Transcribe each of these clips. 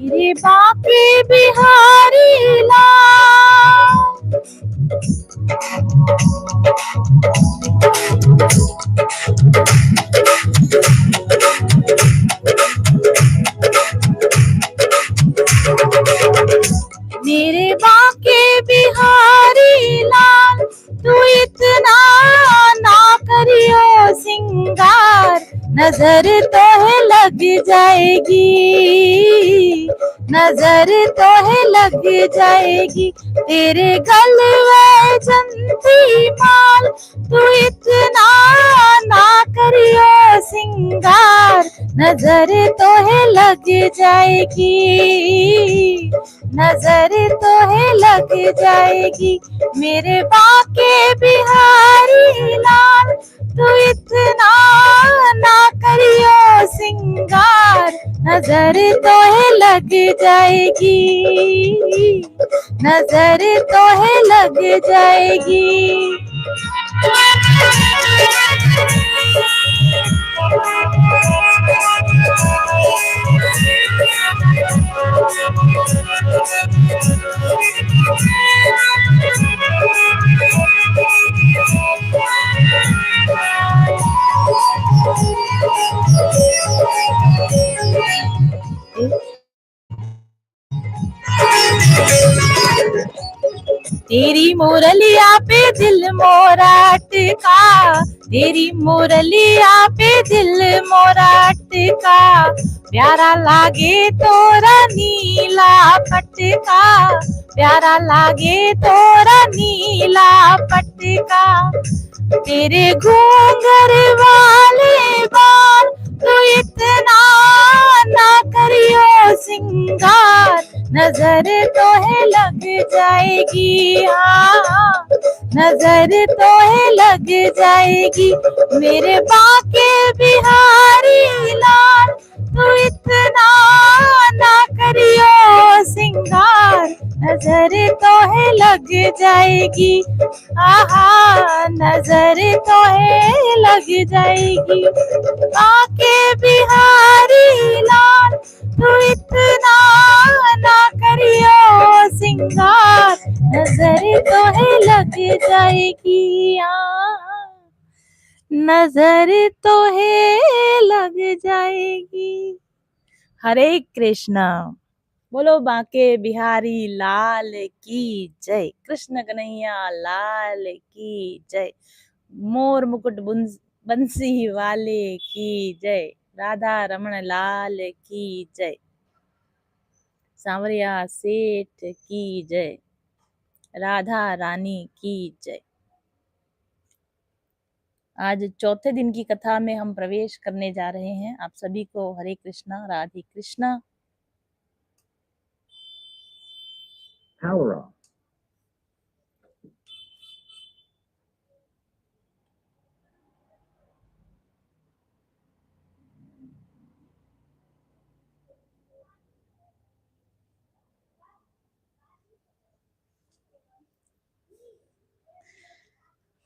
मेरे बाके बिहारी लाल, मेरे बाके बिहारी लाल, तू इतना ना करियो सिंगार, नजर तो है लग जाएगी, नजर तो है लग जाएगी, तेरे गलवे चंदी माल, तू इतना ना करियो सिंगार, नजर तो है लग जाएगी, नजर तो है लग जाएगी, मेरे बाके बिहारी लाल, तू इतना ना करियो सिंगार, नजर तो है लग जाएगी, नजर तो है लग जाएगी। तेरी मुरलिया पे दिल मोरा अटका, तेरी मुरलिया पे दिल मोरा अटका, प्यारा लागे तोरा नीला पटका, प्यारा लागे तोरा नीला पटका, तेरे घूंघर वाले बाल, तू इतना ना करियो सिंगार, नजर तो है लग जाएगी, हाँ नजर तो है लग जाएगी, मेरे बाके बिहारी लाल, तू इतना ना करियो सिंगार, नजर तो है लग जाएगी, आहा नजर तो है लग जाएगी, बाके बिहारी लाल, तू इतना ना करियो सिंगार, नजर तो है लग जाएगी, नजर तो है लग जाएगी। हरे कृष्णा। बोलो बाके बिहारी लाल की जय, कृष्ण कन्हैया लाल की जय, मोर मुकुट बंसी वाले की जय, राधा रमण लाल की जय, सांवरिया सेठ की जय, राधा रानी की जय। आज चौथे दिन की कथा में हम प्रवेश करने जा रहे हैं। आप सभी को हरे कृष्णा, राधे कृष्णा। Power off.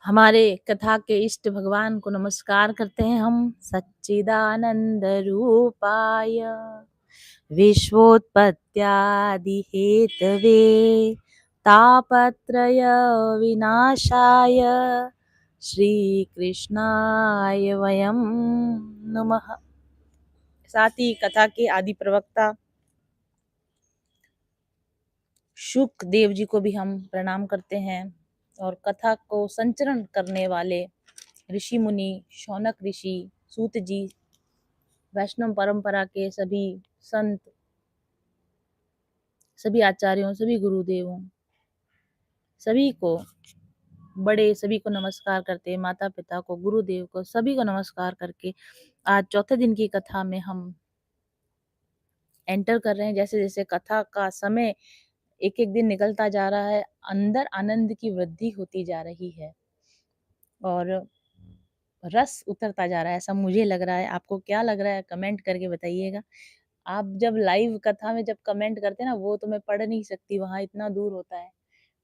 हमारे कथा के इष्ट भगवान को नमस्कार करते हैं हम। सच्चिदानंद रूपाय विश्वोत्पत्त्यादि हेतवे तापत्रय विनाशाय श्री कृष्णाय वयं नमः। साथ ही कथा के आदि प्रवक्ता शुक देव जी को भी हम प्रणाम करते हैं और कथा को संचरण करने वाले ऋषि मुनि शौनक ऋषि, सूत जी, वैष्णव परंपरा के सभी संत, सभी आचार्यों, सभी गुरुदेवों, सभी को बड़े सभी को नमस्कार करते, माता पिता को, गुरुदेव को, सभी को नमस्कार करके आज चौथे दिन की कथा में हम एंटर कर रहे हैं। जैसे-जैसे कथा का समय एक-एक दिन निकलता जा रहा है, अंदर आनंद की वृद्धि होती जा रही है और रस उतरता जा रहा है, ऐसा मुझे लग रहा है। आपको क्या लग रहा है कमेंट करके बताइएगा। आप जब लाइव कथा में जब कमेंट करते हैं ना, वो तो मैं पढ़ नहीं सकती, वहाँ इतना दूर होता है।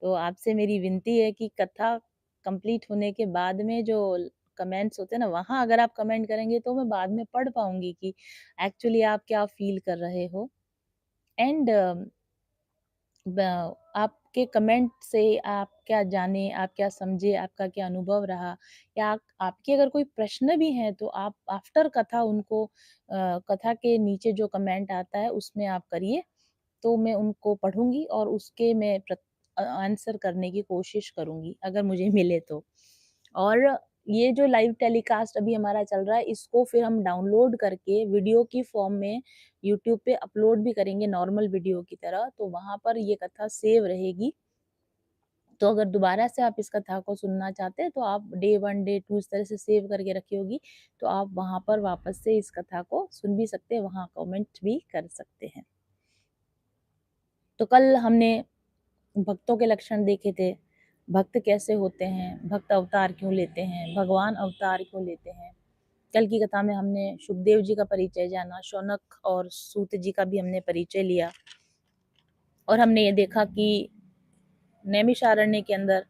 तो आपसे मेरी विनती है कि कथा कंप्लीट होने के बाद में जो कमेंट्स होते हैं ना, वहाँ अगर आप कमेंट करेंगे तो मैं बाद में पढ़ पाऊँगी कि एक्चुअली आप क्या फ़ील कर रहे हो। एंड ब आपके कमेंट से आप क्या जाने, आप क्या समझे, आपका क्या अनुभव रहा या आपके अगर कोई प्रश्न भी हैं तो आप आफ्टर कथा उनको कथा के नीचे जो कमेंट आता है उसमें आप करिए, तो मैं उनको पढ़ूँगी और उसके मैं आंसर करने की कोशिश करूँगी, अगर मुझे मिले तो। और ये जो लाइव टेलीकास्ट अभी हमारा चल रहा है, इसको फिर हम डाउनलोड करके वीडियो की फ़ॉर्म में यूट्यूब पे अपलोड भी करेंगे नॉर्मल वीडियो की तरह, तो वहाँ पर ये कथा सेव रहेगी। तो अगर दोबारा से आप इस कथा को सुनना चाहते हैं, तो आप डे 1, डे 2 इस तरह से सेव करके रखी होगी, तो आप वहाँ पर वापस से इस कथा को सुन भी सकते हैं, वहाँ कमेंट भी कर सकते हैं। तो कल हमने भक्तों के लक्षण देखे थे, भक्त कैसे होते हैं, भक्त अवतार क्यों लेते हैं, भगवान अवतार क्यों लेते हैं। कल की कथा में हमने सुखदेव जी का परिचय जाना, शौनक और सूत जी का भी हमने परिचय लिया और हमने ये देखा कि नैमिषारण्य के अंदर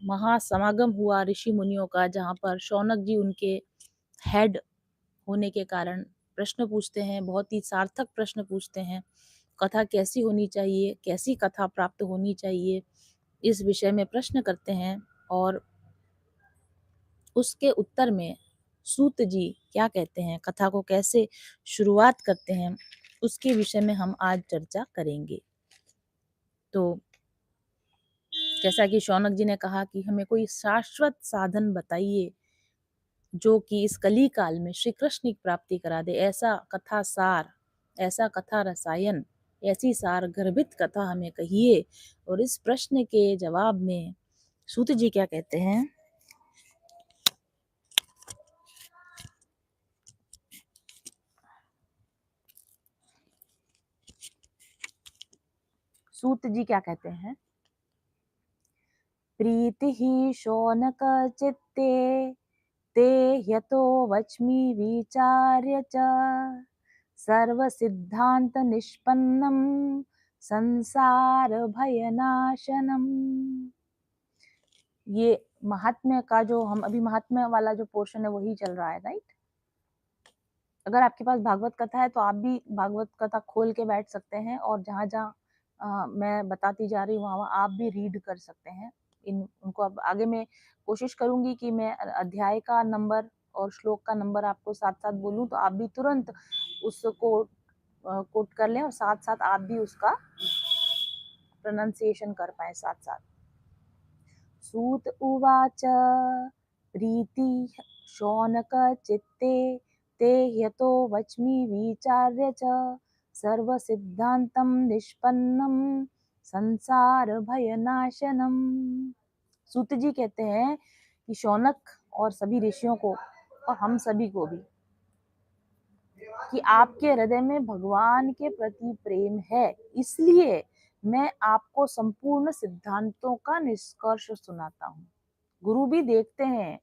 महासमागम हुआ ऋषि मुनियों का, जहाँ पर शौनक जी उनके हेड होने के कारण प्रश्न पूछते हैं, बहुत ही सार्थक प्रश्न पूछते हैं। कथा कैसी होनी चाहिए, कैसी कथा प्राप्त होनी चाहिए, इस विषय में प्रश्न करते हैं और उसके उत्तर में सूत जी क्या कहते हैं, कथा को कैसे शुरुआत करते हैं, उसके विषय में हम आज चर्चा करेंगे। तो जैसा कि शौनक जी ने कहा कि हमें कोई शाश्वत साधन बताइए जो कि इस कली काल में श्री कृष्ण की प्राप्ति करा दे, ऐसा कथा सार, ऐसा कथा रसायन, ऐसी सार गर्भित कथा हमें कहिए। और इस प्रश्न के जवाब में सूत जी क्या कहते हैं, सूत जी क्या कहते हैं, प्रीतिः शौनकचित्ते ते ह्यतो वच्मि विचार्य च सर्वसिद्धान्तनिष्पन्नं संसारभयनाशनम्। ये महात्म्य का जो हम अभी महात्म्य वाला जो पोर्शन है वही चल रहा है, राइट? अगर आपके पास भागवत कथा है तो आप भी भागवत कथा खोल के बैठ सकते हैं और जहाँ-जहाँ मैं बताती जा रही हूँ वहाँ आप भी रीड कर सकते हैं। उनको अब आगे मैं कोशिश करूँगी कि मैं अध्याय का नंबर और श्लोक का नंबर आपको साथ-साथ बोलूँ तो आप भी तुरंत उसको कोट कर लें और साथ-साथ आप भी उसका प्रोनंसिएशन कर पाएँ साथ-साथ। सूत उवाच प्रीतिः शौनकचित्ते ते ह्यतो वच्मि विचार्य च सर्वसिद्धान्तं निष्पन्नं संसारभयनाशनम्। सूत जी कहते हैं कि शौनक और सभी ऋषियों को और हम सभी को भी कि आपके हृदय में भगवान के प्रति प्रेम है, इसलिए मैं आपको संपूर्ण सिद्धांतों का निष्कर्ष सुनाता हूँ। गुरु भी देखते हैं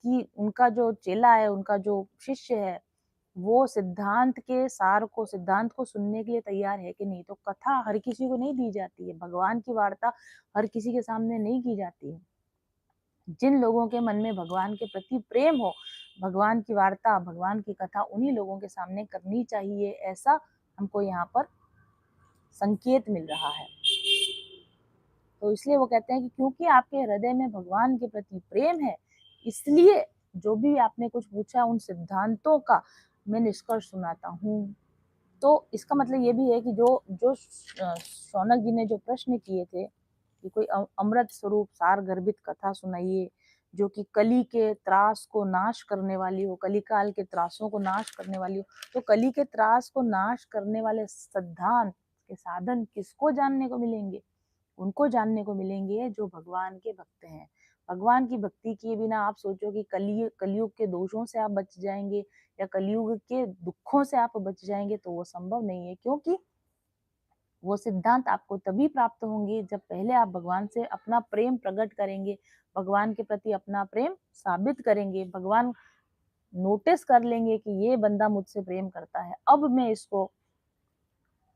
कि उनका जो चेला है, उनका जो शिष्य है, वो सिद्धांत को सुनने के लिए तैयार है कि नहीं। तो कथा हर किसी को नहीं दी जाती है, भगवान की वार्ता हर किसी के सामने नहीं की जाती है। जिन लोगों के मन में भगवान के प्रति प्रेम हो, भगवान की वार्ता, भगवान की कथा उन्हीं लोगों के सामने करनी चाहिए, ऐसा हमको यहाँ पर संकेत मिल रहा है। तो इसलिए वो कहते हैं कि क्योंकि आपके हृदय में भगवान के प्रति प्रेम है, इसलिए जो भी आपने कुछ पूछा उन सिद्धांतों का मैं निष्कर्ष सुनाता हूँ। तो इसका मतलब ये भी है कि जो जो शौनक जी ने जो प्रश्न किए थे कि कोई अमृत स्वरूप सार गर्भित कथा सुनाइए जो कि कली के त्रास को नाश करने वाली हो, कली काल के त्रासों को नाश करने वाली हो। तो कली के त्रास को नाश करने वाले सिद्धांत के साधन किसको जानने को मिलेंगे? उनको जानने को मिलेंगे जो भगवान के भक्त हैं। भगवान की भक्ति किए बिना आप सोचो कि कलयुग के दोषों से आप बच जाएंगे या कलयुग के दुखों से आप बच जाएंगे, तो वो संभव नहीं है, क्योंकि वो सिद्धांत आपको तभी प्राप्त होंगे जब पहले आप भगवान से अपना प्रेम प्रकट करेंगे, भगवान के प्रति अपना प्रेम साबित करेंगे, भगवान नोटिस कर लेंगे कि ये बंदा मुझसे प्रेम करता है, अब मैं इसको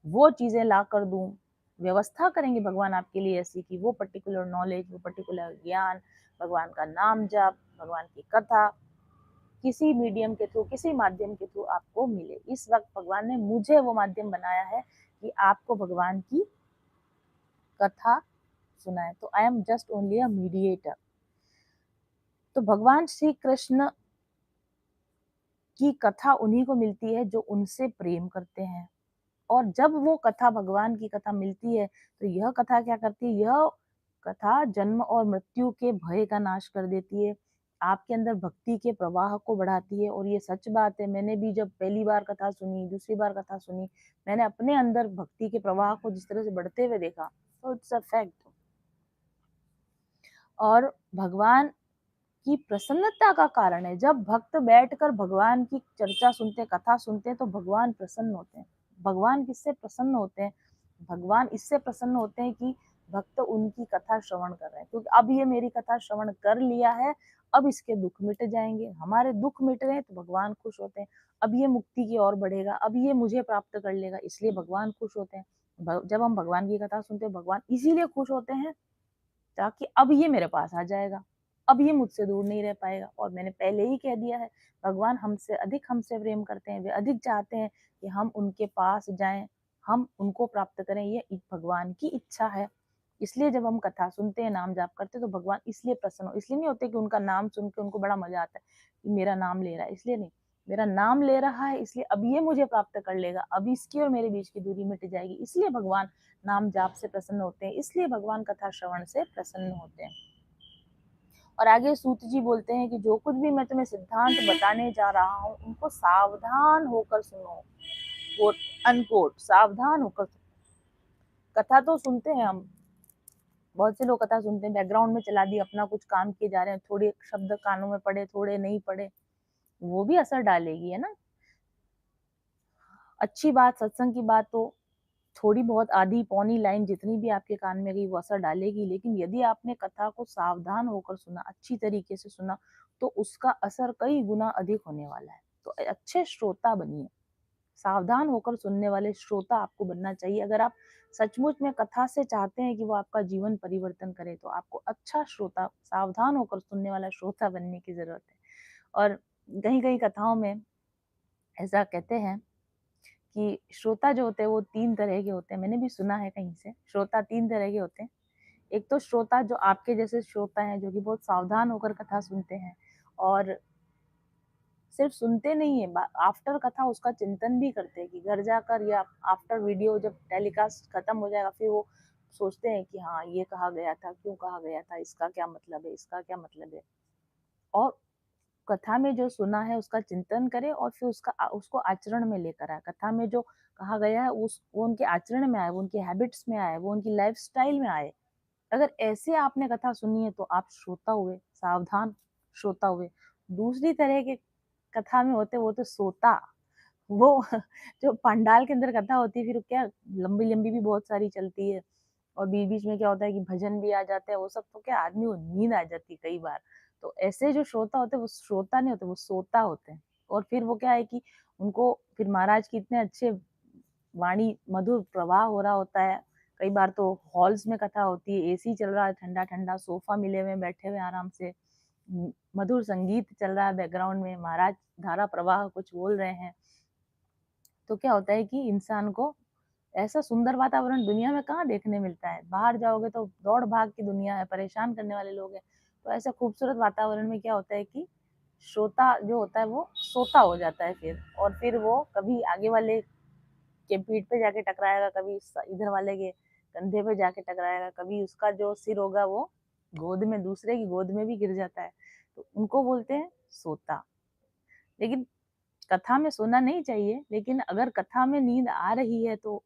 वो चीजें ला कर दूं, व्यवस्था करेंगे भगवान आपके लिए ऐसी कि वो पर्टिकुलर नॉलेज, वो पर्टिकुलर ज्ञान, भगवान का नाम जप, भगवान की कथा किसी मीडियम के थ्रू, किसी माध्यम के थ्रू आपको मिले। इस वक्त भगवान ने मुझे वो माध्यम बनाया है कि आपको भगवान की कथा सुनाए, तो I am just only a mediator. तो भगवान श्री कृष्ण की कथा उन्हीं को मिलती है जो उनसे प्रेम करते हैं, और जब वो कथा, भगवान की कथा मिलती है, तो यह कथा क्या करती है, यह कथा जन्म और मृत्यु के भय का नाश कर देती है, आपके अंदर भक्ति के प्रवाह को बढ़ाती है। और ये सच बात है, मैंने भी जब पहली बार कथा सुनी, दूसरी बार कथा सुनी, मैंने अपने अंदर भक्ति के प्रवाह को जिस तरह से बढ़ते हुए देखा, तो इट्स अ फैक्ट। और भगवान की प्रसन्नता का कारण है, जब भक्त बैठकर भगवान की चर्चा सुनते, कथा सुनते हैं, तो भगवान प्रसन्न होते हैं। भगवान किससे प्रसन्न होते हैं, भगवान इससे प्रसन्न होते हैं कि भक्त उनकी कथा श्रवण कर रहे हैं, क्योंकि अब ये मेरी कथा श्रवण कर लिया है, अब इसके दुख मिट जाएंगे, हमारे दुख मिट रहे हैं तो भगवान खुश होते हैं, अब ये मुक्ति की ओर बढ़ेगा, अब ये मुझे प्राप्त कर लेगा, इसलिए भगवान खुश होते हैं। जब हम भगवान की कथा सुनते हैं, भगवान इसीलिए खुश होते हैं ताकि अब ये मेरे पास आ जाएगा, अब ये मुझसे दूर नहीं रह पाएगा। और मैंने पहले ही कह दिया है, भगवान हमसे प्रेम करते हैं, वे अधिक चाहते हैं कि हम उनके पास जाएं, हम उनको प्राप्त करें, ये भगवान की इच्छा है। इसलिए जब हम कथा सुनते हैं, नाम जाप करते हैं, तो भगवान इसलिए प्रसन्न हो, इसलिए नहीं होते कि उनका नाम सुन के उनको बड़ा मजा आता है कि मेरा नाम ले रहा है, इसलिए नहीं, मेरा नाम ले रहा है इसलिए अब ये मुझे प्राप्त कर लेगा, अब इसकी और मेरे बीच की दूरी मिट जाएगी, इसलिए भगवान नाम जाप से प्रसन्न होते हैं, इसलिए भगवान कथा श्रवण से प्रसन्न होते हैं। और आगे सूत जी बोलते हैं कि जो कुछ भी मैं तुम्हें सिद्धांत बताने जा रहा हूँ, उनको सावधान होकर सुनो, कोट अनकोट, सावधान होकर सुनो। कथा तो सुनते हैं हम, बहुत से लोग कथा सुनते हैं, बैकग्राउंड में चला दी, अपना कुछ काम किए जा रहे हैं, थोड़े शब्द कानों में पड़े, थोड़े नहीं पड़े, वो भी असर डालेगी, है ना। अच्छी बात, सत्संग की बात तो थोड़ी बहुत, आधी पौनी लाइन जितनी भी आपके कान में गई वो असर डालेगी, लेकिन यदि आपने कथा को सावधान होकर सुना, अच्छी तरीके से सुना, तो उसका असर कई गुना अधिक होने वाला है। तो अच्छे श्रोता बनिए, सावधान होकर सुनने वाले श्रोता आपको बनना चाहिए। अगर आप सचमुच में कथा से चाहते हैं कि वो आपका जीवन परिवर्तन करे, तो आपको अच्छा श्रोता, सावधान होकर सुनने वाला श्रोता बनने की जरूरत है। और कहीं कहीं कथाओं में ऐसा कहते हैं कि श्रोता जो होते हैं वो 3 तरह के होते हैं, मैंने भी सुना है कहीं से, श्रोता 3 तरह के होते हैं। एक तो श्रोता जो आपके जैसे श्रोता हैं, जो कि बहुत सावधान होकर कथा सुनते हैं, और सिर्फ सुनते नहीं है, आफ्टर कथा उसका चिंतन भी करते हैं, कि घर जाकर या आफ्टर वीडियो जब टेलीकास्ट खत्म हो जाएगा, फिर वो सोचते हैं कि हाँ ये कहा गया था, क्यों कहा गया था, इसका क्या मतलब है, इसका क्या मतलब है। और कथा में जो सुना है उसका चिंतन करे, और फिर उसको आचरण में लेकर आए। कथा में जो कहा गया है वो उनके आचरण में आए, वो उनके हैबिट्स में आए, वो उनकी लाइफ स्टाइल में आए। अगर ऐसे आपने कथा सुनी है तो आप श्रोता हुए, सावधान श्रोता हुए। दूसरी तरह के कथा में होते वो तो सोता, वो जो पंडाल के अंदर कथा होती है, फिर क्या लंबी लंबी भी बहुत सारी चलती है, और बीच बीच में क्या होता है कि भजन भी आ जाते हैं, वो सब, तो क्या आदमी को नींद आ जाती है कई बार। तो ऐसे जो श्रोता होते हैं वो श्रोता नहीं होते, वो सोता होते हैं। और फिर वो क्या है कि उनको फिर महाराज की इतने अच्छे वाणी मधुर प्रवाह हो रहा होता है। कई बार तो हॉल्स में कथा होती है, एसी चल रहा है, ठंडा ठंडा सोफा मिले हुए, बैठे हुए आराम से, मधुर संगीत चल रहा है बैकग्राउंड में, महाराज धारा प्रवाह कुछ बोल रहे हैं। तो क्या होता है कि इंसान को ऐसा सुंदर वातावरण दुनिया में कहाँ देखने मिलता है। बाहर जाओगे तो दौड़ भाग की दुनिया है, परेशान करने वाले लोग हैं। तो ऐसा खूबसूरत वातावरण में क्या होता है कि श्रोता जो होता है वो सोता हो जाता है फिर, और फिर वो कभी आगे वाले के पीठ पे जाके टकराएगा, कभी इधर वाले के कंधे पे जाके टकराएगा, कभी उसका जो सिर होगा वो गोद में, दूसरे की गोद में भी गिर जाता है। तो उनको बोलते हैं सोता। लेकिन कथा में सोना नहीं चाहिए, लेकिन अगर कथा में नींद आ रही है तो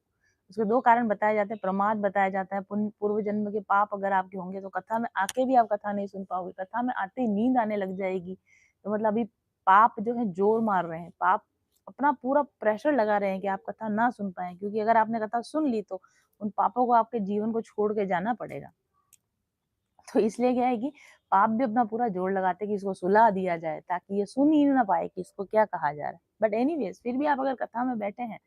उसके 2 कारण बताए जाते हैं, प्रमाद बताया जाता है, पूर्व जन्म के पाप अगर आपके होंगे तो कथा में आके भी आप कथा नहीं सुन पाओगे, कथा में आते ही नींद आने लग जाएगी। तो मतलब अभी पाप जो है ज़ोर मार रहे हैं, पाप अपना पूरा प्रेशर लगा रहे हैं कि आप कथा ना सुन पाएँ, क्योंकि अगर आपने कथा सुन ली तो उन पापों को आपके जीवन को छोड़ के जाना पड़ेगा। तो इसलिए क्या है कि पाप भी अपना पूरा जोर लगाते हैं कि इसको सुला दिया जाए ताकि ये सुन ही ना पाए कि इसको क्या कहा जा रहा है। बट एनीवेज़ फिर भी आप अगर कथा में बैठे हैं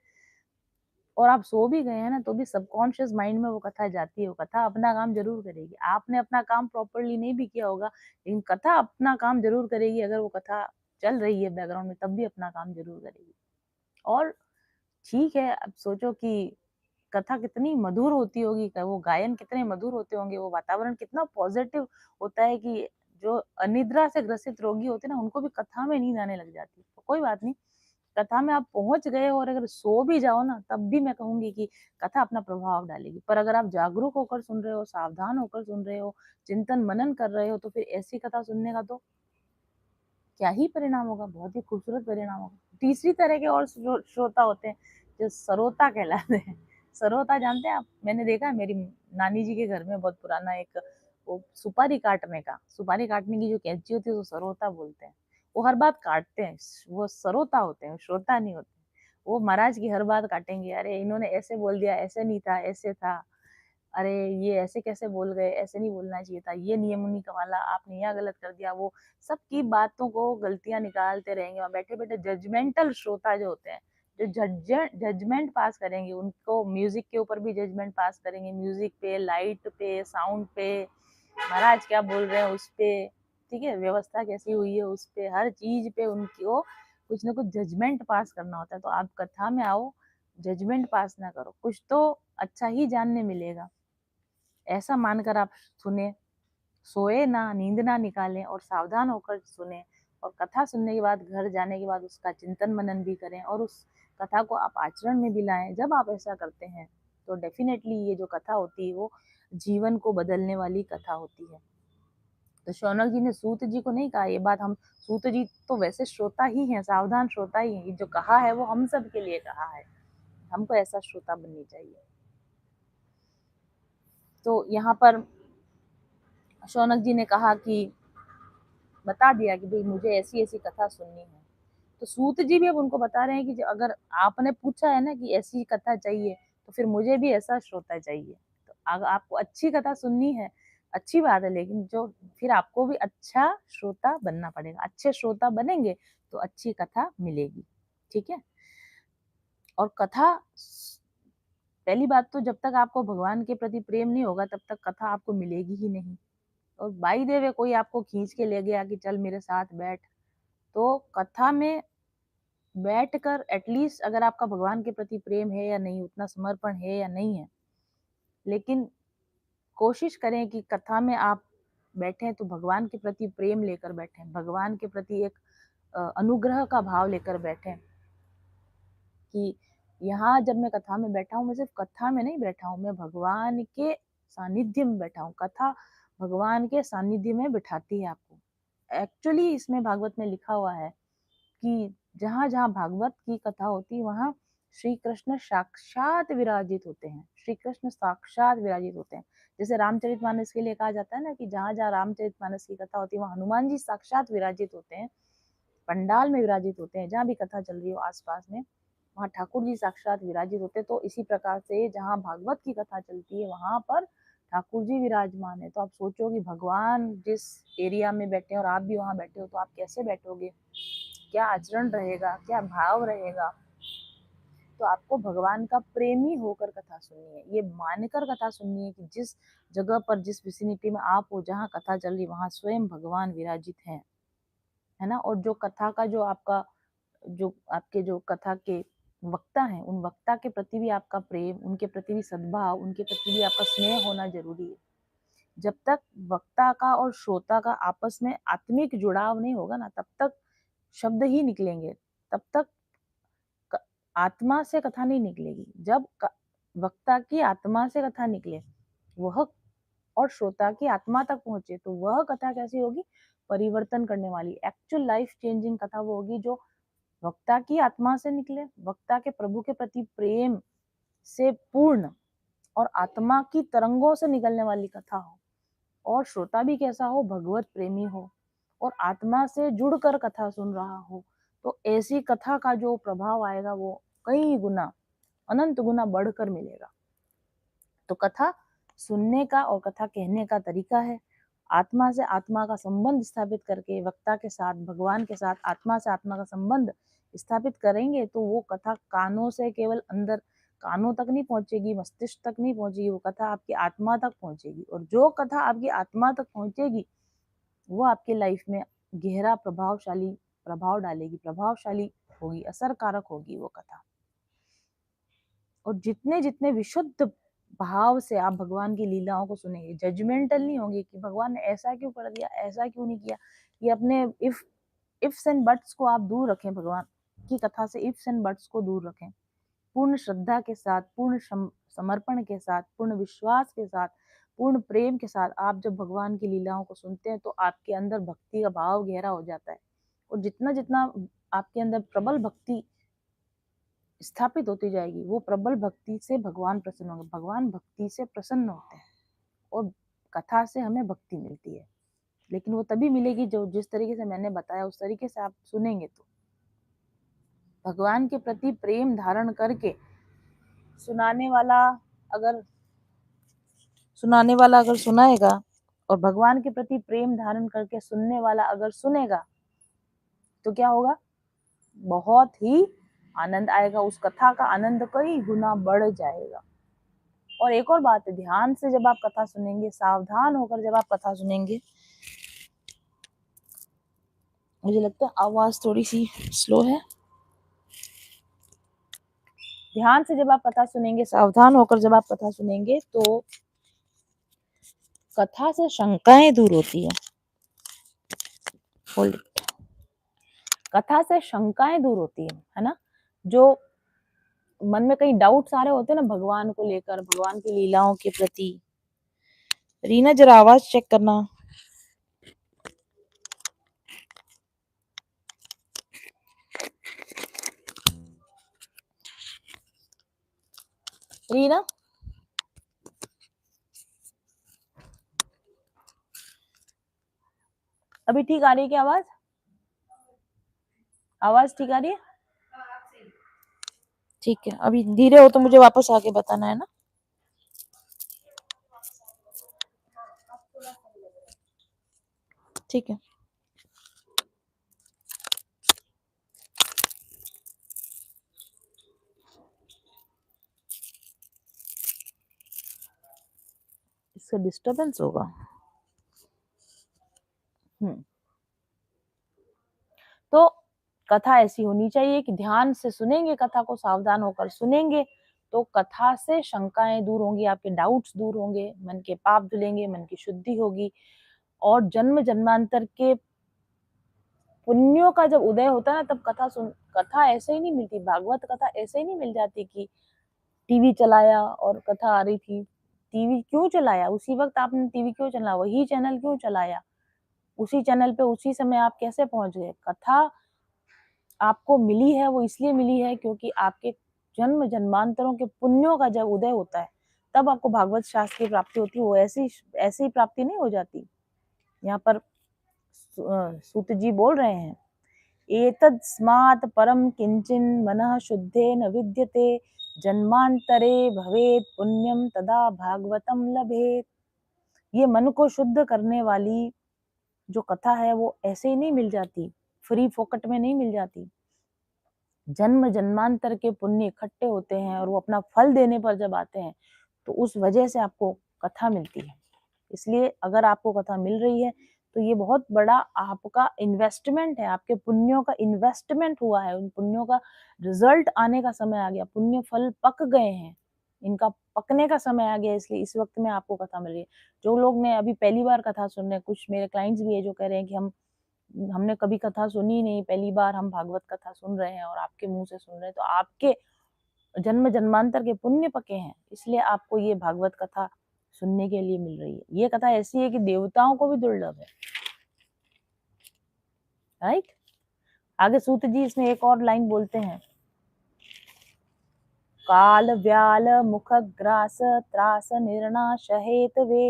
और आप सो भी गए हैं ना, तो भी सबकॉन्शियस माइंड में वो कथा जाती है, वो कथा अपना काम ज़रूर करेगी। आपने अपना काम प्रॉपर्ली नहीं भी किया होगा, लेकिन कथा अपना काम ज़रूर करेगी। अगर वो कथा चल रही है बैकग्राउंड में तब भी अपना काम ज़रूर करेगी। और ठीक है, अब सोचो कि कथा कितनी मधुर होती होगी, वो गायन कितने मधुर होते होंगे, वो वातावरण कितना पॉज़िटिव होता है कि जो अनिद्रा से ग्रसित रोगी होते हैं ना, उनको भी कथा में नींद आने लग जाती है। तो कोई बात नहीं, कथा में आप पहुँच गए हो और अगर सो भी जाओ ना, तब भी मैं कहूँगी कि कथा अपना प्रभाव डालेगी। पर अगर आप जागरूक होकर सुन रहे हो, सावधान होकर सुन रहे हो, चिंतन-मनन कर रहे हो, तो फिर ऐसी कथा सुनने का तो क्या ही परिणाम होगा, बहुत ही खूबसूरत परिणाम होगा। तीसरी तरह के और श्रोता होते हैं, जो सरोता कहलाते हैं। सरोता जानते हैं आप? मैंने देखा है मेरी नानी जी के घर में बहुत पुराना एक वो सुपारी काटने की जो कैंची होती है उसको सरोता बोलते हैं। वो हर बात काटते हैं, वो सरोता होते हैं, श्रोता नहीं होते। वो महाराज की हर बात काटेंगे, अरे इन्होंने ऐसे बोल दिया, ऐसे नहीं था, ऐसे था। अरे ये ऐसे कैसे बोल गए, ऐसे नहीं बोलना चाहिए था, ये नियम नहीं वाला आपने यहाँ गलत कर दिया। वो सबकी बातों को गलतियाँ निकालते रहेंगे, वहाँ बैठे-बैठे जजमेंटल श्रोता जो होते हैं, जो जजमेंट पास करेंगे, उनको म्यूज़िक के ऊपर भी जजमेंट पास करेंगे, म्यूज़िक पे, लाइट पे, साउंड पे, महाराज क्या बोल रहे हैं उस पे, ठीक है? व्यवस्था कैसी हुई है उस पे, हर चीज़ पे उनको कुछ ना कुछ जजमेंट पास करना होता है। तो आप कथा में आओ, जजमेंट पास ना करो, कुछ तो अच्छा ही जानने मिलेगा। ऐसा मानकर आप सुने, सोए ना, नींद ना निकालें और सावधान होकर सुने और कथा सुनने के बाद घर जाने के बाद उसका चिंतन मनन भी करें और उस कथा को आप आचरण में भी लाएं। जब आप ऐसा करते हैं तो डेफिनेटली ये जो कथा होती है वो जीवन को बदलने वाली कथा होती है। तो शौनक जी ने सूत जी को नहीं कहा ये बात, हम सूत जी तो वैसे श्रोता ही हैं, सावधान श्रोता ही हैं। ये जो कहा है वो हम सब के लिए कहा है, हमको ऐसा श्रोता बननी चाहिए। तो यहाँ पर शौनक जी ने कहा कि बता दिया कि भाई मुझे ऐसी-ऐसी कथा सुननी है। तो सूत जी भी अब उनको बता रहे हैं कि अगर आपने पूछा है ना कि ऐसी कथा चाहिए, तो फिर मुझे भी ऐसा श्रोता चाहिए। तो अगर आपको अच्छी कथा सुननी है, अच्छी बात है, लेकिन जो फिर आपको भी अच्छा श्रोता बनना पड़ेगा। अच्छे श्रोता बनेंगे तो अच्छी कथा मिलेगी, ठीक है? और कथा पहली बात तो जब तक आपको भगवान के प्रति प्रेम नहीं होगा तब तक कथा आपको मिलेगी ही नहीं। और बाई द वे कोई आपको खींच के ले गया कि चल मेरे साथ बैठ, तो कथा में बैठकर एटलीस्ट अगर आपका भगवान के प्रति प्रेम है या नहीं, उतना समर्पण है या नहीं है, लेकिन कोशिश करें कि कथा में आप बैठें तो भगवान के प्रति प्रेम लेकर बैठें, भगवान के प्रति एक अनुग्रह का भाव लेकर बैठें कि यहाँ जब मैं कथा में बैठा हूँ, मैं सिर्फ कथा में नहीं बैठा हूँ, मैं भगवान के सानिध्य में बैठा हूँ। कथा भगवान के सानिध्य में बिठाती है आपको। एक्चुअली इसमें भागवत में लिखा हुआ है कि जहाँ-जहाँ भागवत की कथा होती है, वहाँ श्री कृष्ण साक्षात विराजित होते हैं। श्री कृष्ण साक्षात विराजित होते हैं। जैसे रामचरितमानस के लिए कहा जाता है ना कि जहाँ-जहाँ रामचरितमानस की कथा होती है, वहाँ हनुमान जी साक्षात विराजित होते हैं, पंडाल में विराजित होते हैं। जहाँ भी कथा चल रही हो आस-पास में, वहाँ ठाकुर जी साक्षात विराजित होते हैं। तो इसी प्रकार से जहाँ भागवत की कथा चलती है, वहाँ पर ठाकुर जी विराजमान है। तो आप सोचो कि भगवान जिस एरिया में बैठे हैं और आप भी वहाँ बैठे हो, तो आप कैसे बैठोगे? क्या आचरण रहेगा, क्या भाव रहेगा? तो आपको भगवान का प्रेमी होकर कथा सुननी है। ये मानकर कथा सुननी है कि जिस जगह पर, जिस विसिनिटी में आप हो, जहाँ कथा चल रही है, वहाँ स्वयं भगवान विराजित हैं, है ना? और जो कथा का जो आपके जो कथा के वक्ता हैं, उन वक्ता के प्रति भी आपका प्रेम, उनके प्रति भी सद्भाव, उनके प्रति भी आपका स्नेह होना ज़रूरी है। जब तक वक्ता का और श्रोता का आपस में आत्मिक जुड़ाव नहीं होगा ना, तब तक शब्द ही निकलेंगे। तब तक क आत्मा से कथा नहीं निकलेगी। जब वक्ता की आत्मा से कथा निकले, वह और श्रोता की आत्मा तक पहुँचे, तो वह कथा कैसी होगी? परिवर्तन करने वाली, एक्चुअल लाइफ चेंजिंग कथा वो होगी जो वक्ता की आत्मा से निकले, वक्ता के प्रभु के प्रति प्रेम से पूर्ण और आत्मा की तरंगों से निकलने वाली कथा हो, और श्रोता भी कैसा हो, भगवत प्रेमी हो और आत्मा से जुड़कर कथा सुन रहा हो, तो ऐसी कथा का जो प्रभाव आएगा वो कई गुना, अनंत गुना बढ़कर मिलेगा। तो कथा सुनने का और कथा कहने का तरीका है, आत्मा से आत्मा का संबंध स्थापित करके वक्ता के साथ, भगवान के साथ आत्मा से आत्मा का संबंध स्थापित करेंगे तो वो कथा कानों से केवल अंदर कानों तक नहीं पहुंचेगी, मस्तिष्क तक नहीं पहुंचेगी, वो कथा आपकी आत्मा तक पहुंचेगी। और जो कथा आपकी आत्मा तक पहुंचेगी वो आपकी लाइफ में गहरा प्रभाव डालेगी, प्रभावशाली होगी, असरकारक होगी वो कथा। और जितने जितने विशुद्ध भाव से आप भगवान की लीलाओं को सुनेंगे, जजमेंटल नहीं होंगे कि भगवान ने ऐसा क्यों कर दिया, ऐसा क्यों नहीं किया। ये अपने इफ्स एंड बट्स को आप दूर रखें, भगवान की कथा से इफ्स एंड बट्स को दूर रखें। पूर्ण श्रद्धा के साथ, पूर्ण समर्पण के साथ, पूर्ण विश्वास के साथ, पूर्ण प्रेम के साथ आप जब भगवान की लीलाओं को सुनते हैं तो आपके अंदर भक्ति का भाव गहरा हो जाता है। और जितना जितना आपके अंदर प्रबल भक्ति स्थापित होती जाएगी, वो प्रबल भक्ति से भगवान प्रसन्न होंगे, भगवान भक्ति से प्रसन्न होते हैं। और कथा से हमें भक्ति मिलती है, लेकिन वो तभी मिलेगी जो जिस तरीके से मैंने बताया उस तरीके से आप सुनेंगे। तो भगवान के प्रति प्रेम धारण करके सुनाने वाला अगर सुनाएगा और भगवान के प्रति प्रेम धारण करके सुनने वाला अगर सुनेगा तो क्या होगा, बहुत ही आनंद आएगा, उस कथा का आनंद कई गुना बढ़ जाएगा। और एक और बात है, ध्यान से जब आप कथा सुनेंगे, सावधान होकर जब आप कथा सुनेंगे, मुझे लगता है आवाज थोड़ी सी स्लो है। ध्यान से जब आप कथा सुनेंगे, सावधान होकर जब आप कथा सुनेंगे तो कथा से शंकाएं दूर होती है। कथा से शंकाएं दूर होती है ना। जो मन में कई डाउट्स आ रहे होते हैं ना भगवान को लेकर, भगवान की लीलाओं के प्रति। रीना जरा आवाज चेक करना। रीना, अभी ठीक आ रही है क्या आवाज? आवाज ठीक आ रही है? ठीक है, अभी धीरे हो तो मुझे वापस आके बताना है ना। ठीक है, इससे डिस्टरबेंस होगा। तो कथा ऐसी होनी चाहिए कि ध्यान से सुनेंगे कथा को, सावधान होकर सुनेंगे तो कथा से शंकाएं दूर होंगी, आपके डाउट्स दूर होंगे, मन के पाप धुलेंगे, मन की शुद्धि होगी। और जन्म जन्मांतर के पुण्यों का जब उदय होता है ना, तब कथा ऐसे ही नहीं मिलती, भागवत कथा ऐसे ही नहीं मिल जाती कि टीवी चलाया और कथा आ रही थी। टीवी क्यों चलाया, उसी वक्त आपने टीवी क्यों चलाया, वही चैनल क्यों चलाया, उसी चैनल पे उसी समय आप कैसे पहुंच गए। कथा आपको मिली है वो इसलिए मिली है क्योंकि आपके जन्म जन्मांतरों के पुण्यों का जब उदय होता है तब आपको भागवत शास्त्र की प्राप्ति होती है। वो ऐसी प्राप्ति नहीं हो जाती। यहाँ पर सूत जी बोल रहे हैं, एतद्स्मात् परम किंचिन मनः शुद्धेन विद्यते, जन्मांतरे भवेत पुण्यम तदा भागवतम लभेत। ये मन को शुद्ध करने वाली जो कथा है वो ऐसे ही नहीं मिल जाती, फ्री फोकट में नहीं मिल जाती। जन्म जन्मांतर के पुण्य इकट्ठे होते हैं और वो अपना फल देने पर जब आते हैं तो उस वजह से आपको कथा मिलती है। इसलिए अगर आपको कथा मिल रही है तो ये बहुत बड़ा आपका इन्वेस्टमेंट है, आपके पुण्यों का इन्वेस्टमेंट हुआ है, उन पुण्यों का रिजल्ट आने का समय आ गया, पुण्य फल पक गए हैं, इनका पकने का समय आ गया, इसलिए इस वक्त में आपको कथा मिल रही है। जो लोग ने अभी पहली बार कथा सुन रहे हैं, कुछ मेरे क्लाइंट्स भी है जो कह रहे हैं कि हमने कभी कथा सुनी नहीं, पहली बार हम भागवत कथा सुन रहे हैं और आपके मुंह से सुन रहे हैं, तो आपके जन्म जन्मांतर के पुण्य पके हैं, इसलिए आपको ये भागवत कथा सुनने के लिए मिल रही है। ये कथा ऐसी है कि देवताओं को भी दुर्लभ है, राइट। आगे सूत जी इसमें एक और लाइन बोलते हैं, काल व्याल मुख ग्रास त्रास निर्नाश हेतवे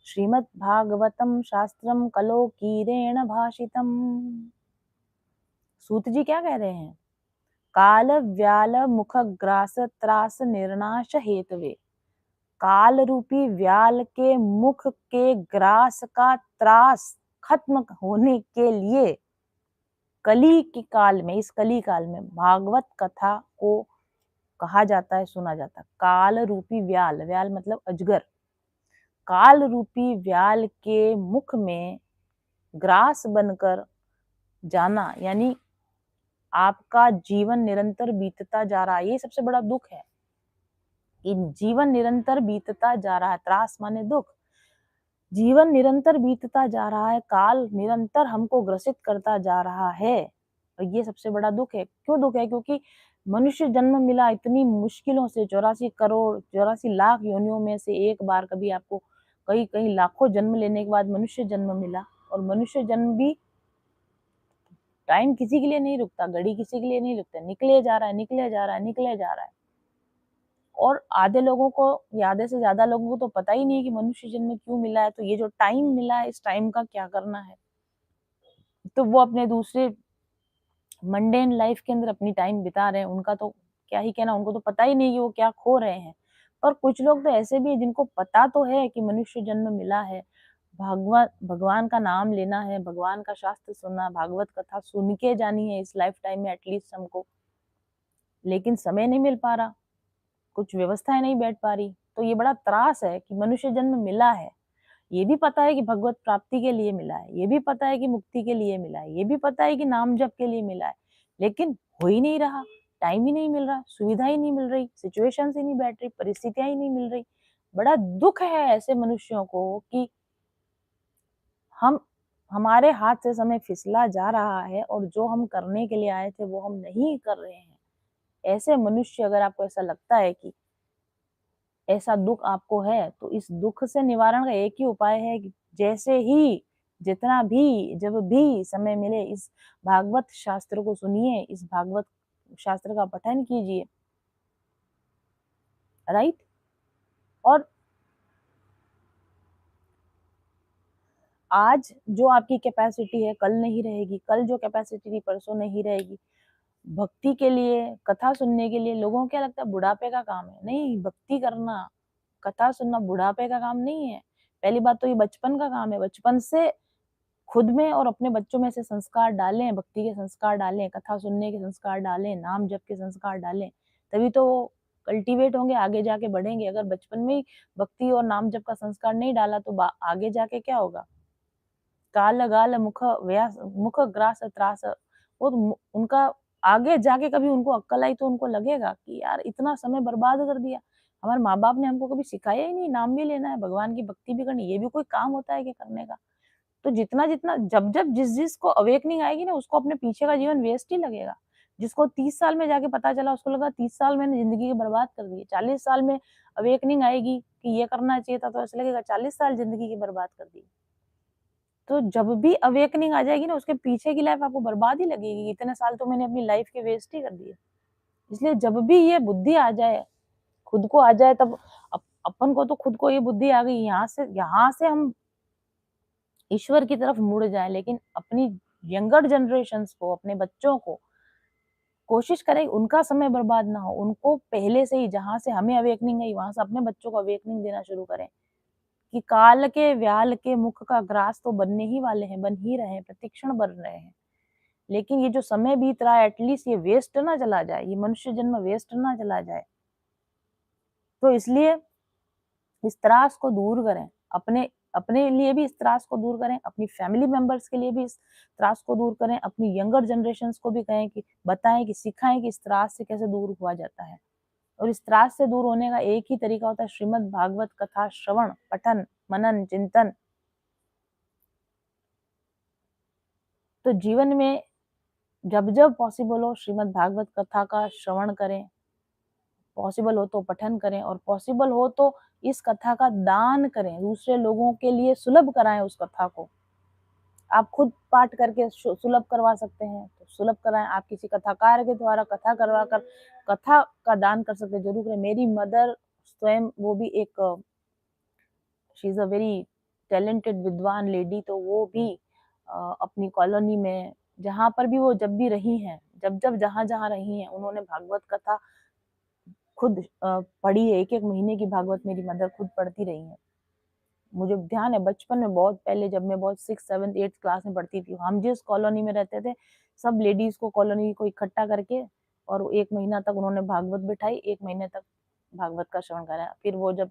श्रीमद् भागवतम शास्त्रम कलोकीरेण भाषितम। सूत जी क्या कह रहे हैं? काल व्याल मुख ग्रास त्रास निर्नाश हेतवे, काल रूपी व्याल के मुख के ग्रास का त्रास खत्म होने के लिए कली के काल में, इस कली काल में भागवत कथा को कहा जाता है, सुना जाता है। काल रूपी व्याल, व्याल मतलब अजगर, काल रूपी व्याल के मुख में ग्रास बनकर जाना, यानी आपका जीवन निरंतर बीतता जा रहा है। ये सबसे बड़ा दुख है कि जीवन निरंतर बीतता जा रहा है। त्रास माने दुख, जीवन निरंतर बीतता जा रहा है, काल निरंतर हमको ग्रसित करता जा रहा है, और ये सबसे बड़ा दुख है। क्यों दुख है? क्योंकि मनुष्य जन्म मिला इतनी मुश्किलों से, 84 करोड़ 84 लाख योनियों में से एक बार, कभी आपको कई कई लाखों जन्म लेने के बाद मनुष्य जन्म मिला। और मनुष्य जन्म भी, टाइम किसी के लिए नहीं रुकता, घड़ी किसी के लिए नहीं रुकता, निकले जा रहा है, निकले जा रहा है, निकले जा रहा है। और आधे लोगों को या आधे से ज्यादा लोगों को तो पता ही नहीं है कि मनुष्य जन्म क्यों मिला है। तो ये जो टाइम मिला है, इस टाइम का क्या करना है? तो वो अपने दूसरे मंडेन लाइफ के अंदर अपनी टाइम बिता रहे हैं। उनका तो क्या ही कहना, उनको तो पता ही नहीं कि वो क्या खो रहे हैं। पर कुछ लोग तो ऐसे भी हैं जिनको पता तो है कि मनुष्य जन्म मिला है, भगवान का नाम लेना है, भगवान का शास्त्र सुनना, भागवत कथा सुन के जानी है इस लाइफ टाइम में एटलीस्ट हमको, लेकिन समय नहीं मिल पा रहा, कुछ व्यवस्थाएं नहीं बैठ पा रही। तो ये बड़ा त्रास है कि मनुष्य जन्म मिला है, ये भी पता है कि भगवत प्राप्ति के लिए मिला है, ये भी पता है कि मुक्ति के लिए मिला है, ये भी पता है कि नाम जप के लिए मिला है, लेकिन हो ही नहीं रहा, टाइम ही नहीं मिल रहा, सुविधा ही नहीं मिल रही, सिचुएशन ही नहीं बैठ रही, परिस्थितियां ही नहीं मिल रही। बड़ा दुख है ऐसे मनुष्यों को कि हम हमारे हाथ से समय फिसला जा रहा है और जो हम करने के लिए आए थे वो हम नहीं कर रहे हैं। ऐसे मनुष्य, अगर आपको ऐसा लगता है कि ऐसा दुख आपको है, तो इस दुख से निवारण का एक ही उपाय है कि जैसे ही, जितना भी, जब भी समय मिले इस भागवत शास्त्र को सुनिए, इस भागवत शास्त्र का पठन कीजिए, राइट। और आज जो आपकी कैपेसिटी है कल नहीं रहेगी, कल जो कैपेसिटी थी परसों नहीं रहेगी। भक्ति के लिए, कथा सुनने के लिए लोगों को क्या लगता है बुढ़ापे का काम है। नहीं, भक्ति करना, कथा सुनना बुढ़ापे का काम नहीं है। पहली बात तो ये बचपन का काम है। बचपन से खुद में और अपने बच्चों में से संस्कार डालें, भक्ति के संस्कार डालें, कथा सुनने के संस्कार डालें, नाम जप के संस्कार डालें, तभी तो वो कल्टीवेट होंगे, आगे जाके बढ़ेंगे। अगर बचपन में ही भक्ति और नाम जप का संस्कार नहीं डाला तो आगे जाके क्या होगा? काल गाल मुख व्यास मुख ग्रास त्रास, वो उनका आगे जाके कभी उनको अक्ल आई तो उनको लगेगा कि यार इतना समय बर्बाद कर दिया, हमारे माँ बाप ने हमको कभी सिखाया ही नहीं, नाम भी लेना है, भगवान की भक्ति भी करनी, ये भी कोई काम होता है कि करने का। तो जितना जितना जब जब जिस जिस को अवेकनिंग आएगी ना, उसको अपने पीछे का जीवन वेस्ट ही लगेगा। जिसको 30 साल में जाके पता चला, उसको लगा 30 साल मैंने जिंदगी के बर्बाद कर दिए। 40 साल में अवेकनिंग आएगी कि ये करना चाहिए था, तो ऐसा लगेगा 40 साल जिंदगी की बर्बाद कर दी। तो जब भी अवेकनिंग आ जाएगी ना, उसके पीछे की लाइफ आपको बर्बाद ही लगेगी, इतने साल तो मैंने अपनी लाइफ के वेस्ट ही कर दिए। इसलिए जब भी ये बुद्धि आ जाए, खुद को आ जाए, तब अपन को तो खुद को ये बुद्धि आ गई, यहाँ से हम ईश्वर की तरफ मुड़ जाए, लेकिन अपनी यंगर जनरेशन्स को, अपने बच्चों को कोशिश करें उनका समय बर्बाद ना हो। उनको पहले से ही, जहां से हमें अवेकनिंग आई वहां से अपने बच्चों को अवेकनिंग देना शुरू करें कि काल के व्याल के मुख का ग्रास तो बनने ही वाले हैं, बन ही रहे हैं, प्रतिक्षण बन रहे हैं। लेकिन ये जो समय बीत रहा है, एटलीस्ट ये वेस्ट ना चला जाए, ये मनुष्य जन्म वेस्ट ना चला जाए। तो इसलिए इस त्रास को दूर करें, अपने अपने लिए भी इस त्रास को दूर करें, अपनी फैमिली मेंबर्स के लिए भी इस त्रास को दूर करें, अपनी यंगर जनरेशन्स को भी कहें कि बताएं, कि सिखाएं कि इस त्रास से कैसे दूर हुआ जाता है। और इस त्रास से दूर होने का एक ही तरीका होता है, श्रीमद् भागवत कथा श्रवण, पठन, मनन, चिंतन। तो जीवन में जब जब पॉसिबल हो श्रीमद् भागवत कथा का श्रवण करें, पॉसिबल हो तो पठन करें, और पॉसिबल हो तो इस कथा का दान करें, दूसरे लोगों के लिए सुलभ कराएं उस कथा को। आप खुद पाठ करके सुलभ करवा सकते हैं तो सुलभ कराएं, आप किसी कथाकार के द्वारा कथा करवा कर कथा का दान कर सकते हैं, जरूर करें। मेरी मदर स्वयं वो भी एक she is a very talented विद्वान लेडी, तो वो भी अपनी कॉलोनी में जहाँ पर भी वो जब भी रही हैं, जब जहाँ जहाँ रही हैं, उन्होंने भागवत कथा खुद पढ़ी है। एक एक महीने की भागवत मेरी मदर खुद पढ़ती रही हैं। मुझे ध्यान है बचपन में, बहुत पहले, जब मैं बहुत 6, 7, 8 क्लास में पढ़ती थी, हम जिस कॉलोनी में रहते थे सब लेडीज को कॉलोनी को इकट्ठा करके और 1 महीना तक उन्होंने भागवत बिठाई, 1 महीने तक भागवत का श्रवण कराया। फिर वो जब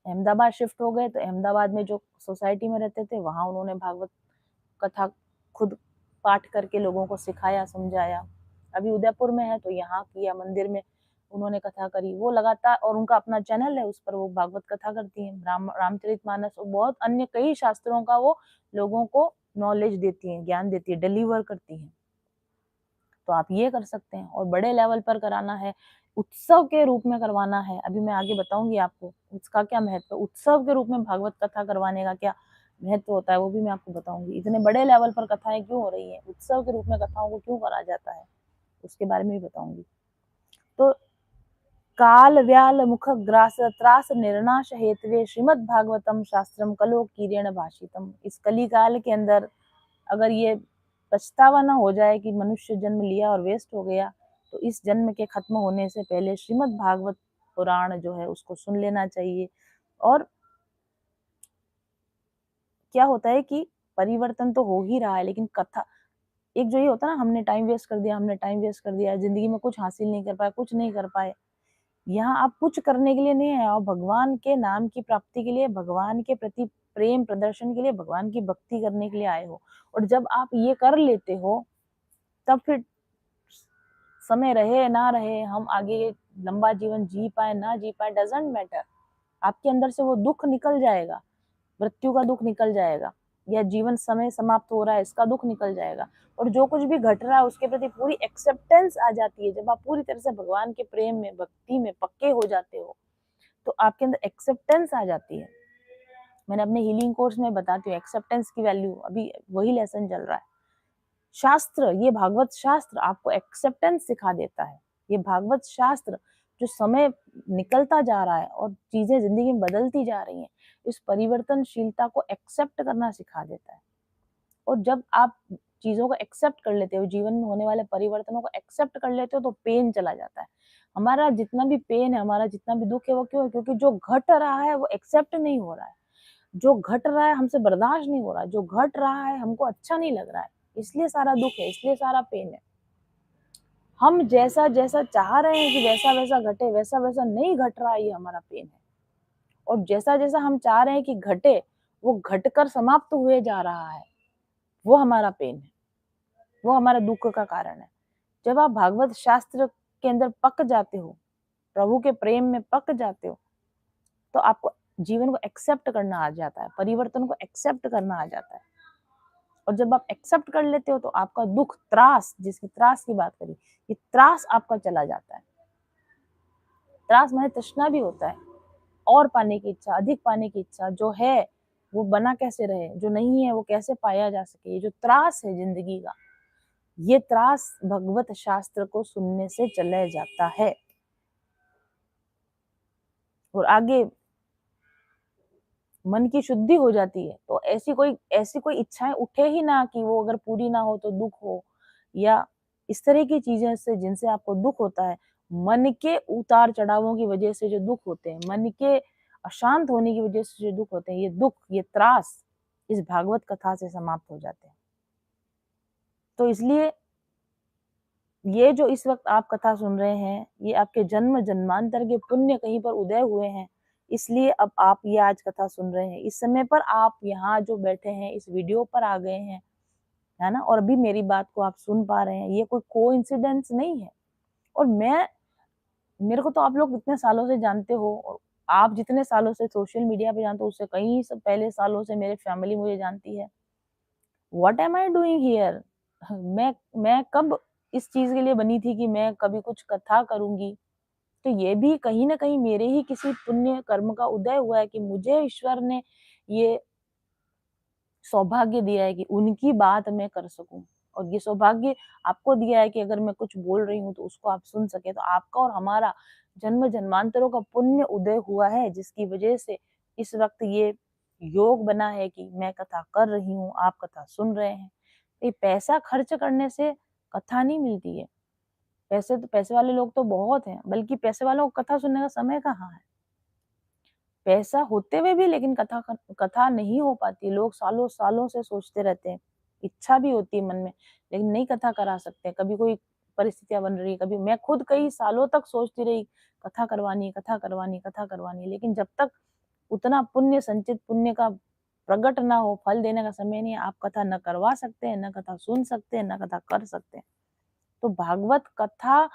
अहमदाबाद शिफ्ट हो गए तो अहमदाबाद में जो सोसाइटी में रहते थे वहां उन्होंने भागवत कथा खुद पाठ करके लोगों को सिखाया, समझाया। अभी उदयपुर में है तो यहाँ किया, मंदिर में उन्होंने कथा करी। वो लगातार, और उनका अपना चैनल है, उस पर वो भागवत कथा करती हैं, रामचरितमानस और बहुत अन्य कई शास्त्रों का वो लोगों को नॉलेज देती हैं, ज्ञान देती है, डिलीवर करती हैं। तो आप ये कर सकते हैं। और बड़े लेवल पर कराना है, उत्सव के रूप में करवाना है, अभी मैं आगे बताऊंगी आपको उसका क्या महत्व, उत्सव के रूप में भागवत कथा करवाने का क्या महत्व होता है वो भी मैं आपको बताऊंगी। इतने बड़े लेवल पर कथाएं क्यों हो रही है, उत्सव के रूप में कथाओं को क्यों करा जाता है, उसके बारे में भी बताऊंगी। तो काल व्याल मुख ग्रास त्रास निर्नाश हेतवे श्रीमद् भागवतम शास्त्रम कलो कीरेण भाषितम। इस कली काल के अंदर अगर ये पछतावा ना हो जाए कि मनुष्य जन्म लिया और वेस्ट हो गया, तो इस जन्म के खत्म होने से पहले श्रीमद् भागवत पुराण जो है उसको सुन लेना चाहिए। और क्या होता है कि परिवर्तन तो हो ही रहा है, लेकिन कथा एक जो ये होता है ना, हमने टाइम वेस्ट कर दिया, हमने टाइम वेस्ट कर दिया, जिंदगी में कुछ हासिल नहीं कर पाए, कुछ नहीं कर पाए। यहाँ आप कुछ करने के लिए नहीं आए हो, भगवान के नाम की प्राप्ति के लिए, भगवान के प्रति प्रेम प्रदर्शन के लिए, भगवान की भक्ति करने के लिए आए हो। और जब आप ये कर लेते हो तब फिर समय रहे ना रहे, हम आगे लंबा जीवन जी पाए ना जी पाए, डजेंट मैटर। आपके अंदर से वो दुख निकल जाएगा, मृत्यु का दुख निकल जाएगा, या जीवन समय समाप्त हो रहा है इसका दुख निकल जाएगा। और जो कुछ भी घट रहा है उसके प्रति पूरी एक्सेप्टेंस आ जाती है। जब आप पूरी तरह से भगवान के प्रेम में, भक्ति में पक्के हो जाते हो तो आपके अंदर एक्सेप्टेंस आ जाती है। मैंने अपने हीलिंग कोर्स में बताती हूँ एक्सेप्टेंस की वैल्यू, अभी वही लेसन चल रहा है। शास्त्र, ये भागवत शास्त्र आपको एक्सेप्टेंस सिखा देता है। ये भागवत शास्त्र जो समय निकलता जा रहा है और चीजें जिंदगी में बदलती जा रही हैं, इस परिवर्तनशीलता को एक्सेप्ट करना सिखा देता है। और जब आप चीजों को एक्सेप्ट कर लेते हो, जीवन में होने वाले परिवर्तनों को एक्सेप्ट कर लेते हो, तो पेन चला जाता है। हमारा जितना भी पेन है, हमारा जितना भी दुख है, वो क्यों है? क्योंकि जो घट रहा है वो एक्सेप्ट नहीं हो रहा है। जो घट रहा है हमसे बर्दाश्त नहीं हो रहा है, जो घट रहा है हमको अच्छा नहीं लग रहा है, इसलिए सारा दुख है, इसलिए सारा पेन है। हम जैसा जैसा चाह रहे हैं कि वैसा वैसा घटे, वैसा वैसा नहीं घट रहा है, ये हमारा पेन है। और जैसा जैसा हम चाह रहे हैं कि घटे, वो घटकर समाप्त हुए जा रहा है, वो हमारा पेन है, वो हमारा दुख का कारण है। जब आप भागवत शास्त्र के अंदर पक जाते हो, प्रभु के प्रेम में पक जाते हो, तो आपको जीवन को एक्सेप्ट करना आ जाता है, परिवर्तन को एक्सेप्ट करना आ जाता है। और जब आप एक्सेप्ट कर लेते हो तो आपका दुख, त्रास, जिसकी त्रास की बात करी, ये त्रास आपका चला जाता है। त्रास माने तृष्णा भी होता है, और पाने की इच्छा, अधिक पाने की इच्छा, जो है वो बना कैसे रहे, जो नहीं है वो कैसे पाया जा सके, ये जो त्रास है जिंदगी का, ये त्रास भगवत शास्त्र को सुनने से चले जाता है। और आगे मन की शुद्धि हो जाती है, तो ऐसी कोई इच्छाएं उठे ही ना कि वो अगर पूरी ना हो तो दुख हो, या इस तरह की चीजें से जिनसे आपको दुख होता है। मन के उतार चढ़ावों की वजह से जो दुख होते हैं, मन के अशांत होने की वजह से जो दुख होते हैं, ये दुख, ये त्रास इस भागवत कथा से समाप्त हो जाते हैं। तो इसलिए ये जो इस वक्त आप कथा सुन रहे हैं, ये आपके जन्म जन्मांतर के पुण्य कहीं पर उदय हुए हैं, इसलिए अब आप ये आज कथा सुन रहे हैं। इस समय पर आप यहाँ जो बैठे हैं, इस वीडियो पर आ गए हैं, है ना, और अभी मेरी बात को आप सुन पा रहे हैं, ये कोई कोइंसिडेंस नहीं है। और मेरे को तो आप लोग इतने सालों से जानते हो, और आप जितने सालों से सोशल मीडिया पे जानते हो, उससे कई पहले सालों से मेरे फैमिली मुझे जानती है। What am I doing here? मैं कब इस चीज के लिए बनी थी कि मैं कभी कुछ कथा करूंगी? तो ये भी कहीं ना कहीं मेरे ही किसी पुण्य कर्म का उदय हुआ है कि मुझे ईश्वर ने ये सौभाग्य दिया है कि उनकी बात मैं कर सकूं, और ये सौभाग्य आपको दिया है कि अगर मैं कुछ बोल रही हूँ तो उसको आप सुन सके। तो आपका और हमारा जन्म जन्मांतरों का पुण्य उदय हुआ है, जिसकी वजह से इस वक्त ये योग बना है कि मैं कथा कर रही हूँ, आप कथा सुन रहे हैं। ये पैसा खर्च करने से कथा नहीं मिलती है। पैसे वाले लोग तो बहुत हैं, बल्कि पैसे वालों को कथा सुनने का समय कहाँ है। पैसा होते हुए भी लेकिन कथा नहीं हो पाती। लोग सालों सालों से सोचते रहते हैं, इच्छा भी होती है मन में, लेकिन नहीं कथा करा सकते। कभी कोई परिस्थितियां बन रही, कभी मैं खुद कई सालों तक सोचती रही कथा करवानी, कथा करवानी, कथा करवानी, लेकिन जब तक उतना पुण्य, संचित पुण्य का प्रकट ना हो, फल देने का समय नहीं है, आप कथा न करवा सकते हैं, न कथा सुन सकते हैं, न कथा कर सकते हैं। तो भागवत कथा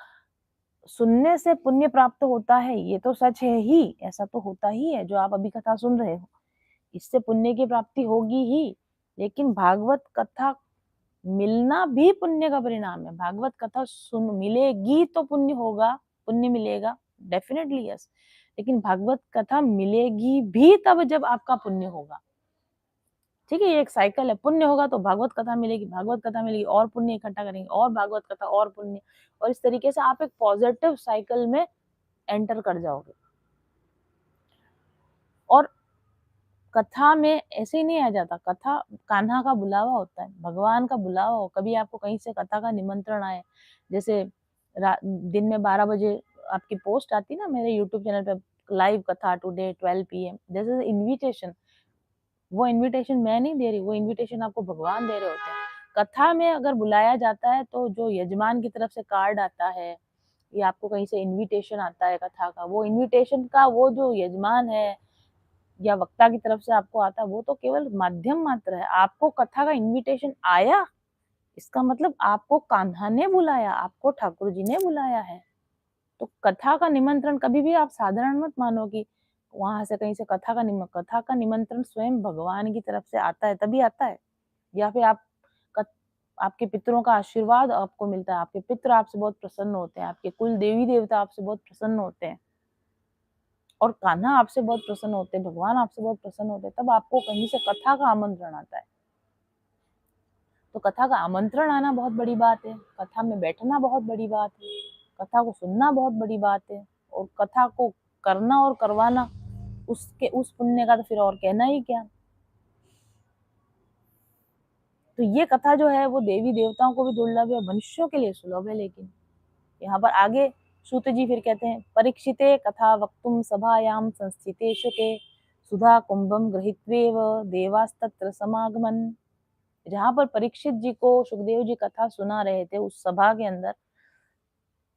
सुनने से पुण्य प्राप्त होता है, ये तो सच है ही, ऐसा तो होता ही है। जो आप अभी कथा सुन रहे हो, इससे पुण्य की प्राप्ति होगी ही। लेकिन भागवत कथा मिलना भी पुण्य का परिणाम है। भागवत कथा सुन मिलेगी तो पुण्य होगा, पुण्य मिलेगा, डेफिनेटली यस। लेकिन भागवत कथा मिलेगी भी तब जब आपका पुण्य होगा। ठीक है, ये एक साइकिल है। पुण्य होगा तो भागवत कथा मिलेगी, भागवत कथा मिलेगी और पुण्य इकट्ठा करेंगे, और भागवत कथा और पुण्य, और इस तरीके से आप एक पॉजिटिव साइकिल में एंटर कर जाओगे। और कथा में ऐसे ही नहीं आ जाता। कथा कान्हा का बुलावा होता है, भगवान का बुलावा हो। कभी आपको कहीं से कथा का निमंत्रण आए, जैसे दिन में 12 बजे आपकी पोस्ट आती ना मेरे यूट्यूब चैनल पे, लाइव कथा today 12 PM, this is invitation. वो इन्विटेशन मैं नहीं दे रही, वो इन्विटेशन आपको भगवान दे रहे होते हैं। कथा में अगर बुलाया जाता है तो जो यजमान की तरफ से कार्ड आता है, या आपको कहीं से इन्विटेशन आता है कथा का, वो इन्विटेशन का वो जो यजमान है या वक्ता की तरफ से आपको आता है, वो तो केवल माध्यम मात्र है। आपको कथा का इन्विटेशन आया, इसका मतलब आपको कान्हा ने बुलाया, आपको ठाकुर जी ने बुलाया है। तो कथा का निमंत्रण कभी भी आप साधारण मत मानो कि वहां से कहीं से कथा का निमंत्रण स्वयं भगवान की तरफ से आता है, तभी आता है। या फिर आपके पितरों का आशीर्वाद आपको मिलता है, आपके पितर आपसे बहुत प्रसन्न होते हैं, आपके कुल देवी देवता आपसे बहुत प्रसन्न होते हैं, और कान्हा आपसे बहुत प्रसन्न होते हैं, भगवान आपसे बहुत प्रसन्न होते हैं, तब आपको कहीं से कथा का आमंत्रण आता है। तो कथा का आमंत्रण आना बहुत बड़ी बात है, कथा में बैठना बहुत बड़ी बात है, कथा को सुनना बहुत बड़ी बात है, और कथा को करना और करवाना, उस पुण्य का तो फिर और कहना ही क्या। तो ये कथा जो है वो देवी देवताओं को भी दुर्लभ है, मनुष्यों के लिए सुलभ है। लेकिन यहाँ पर आगे सूत जी फिर कहते हैं, परीक्षिते कथा वक्तुम सभायाम संस्थिते शुके सुधा कुंभम गृहीत्वेव देवास्तत्र समागमन। जहां पर परीक्षित जी को सुखदेव जी कथा सुना रहे थे, उस सभा के अंदर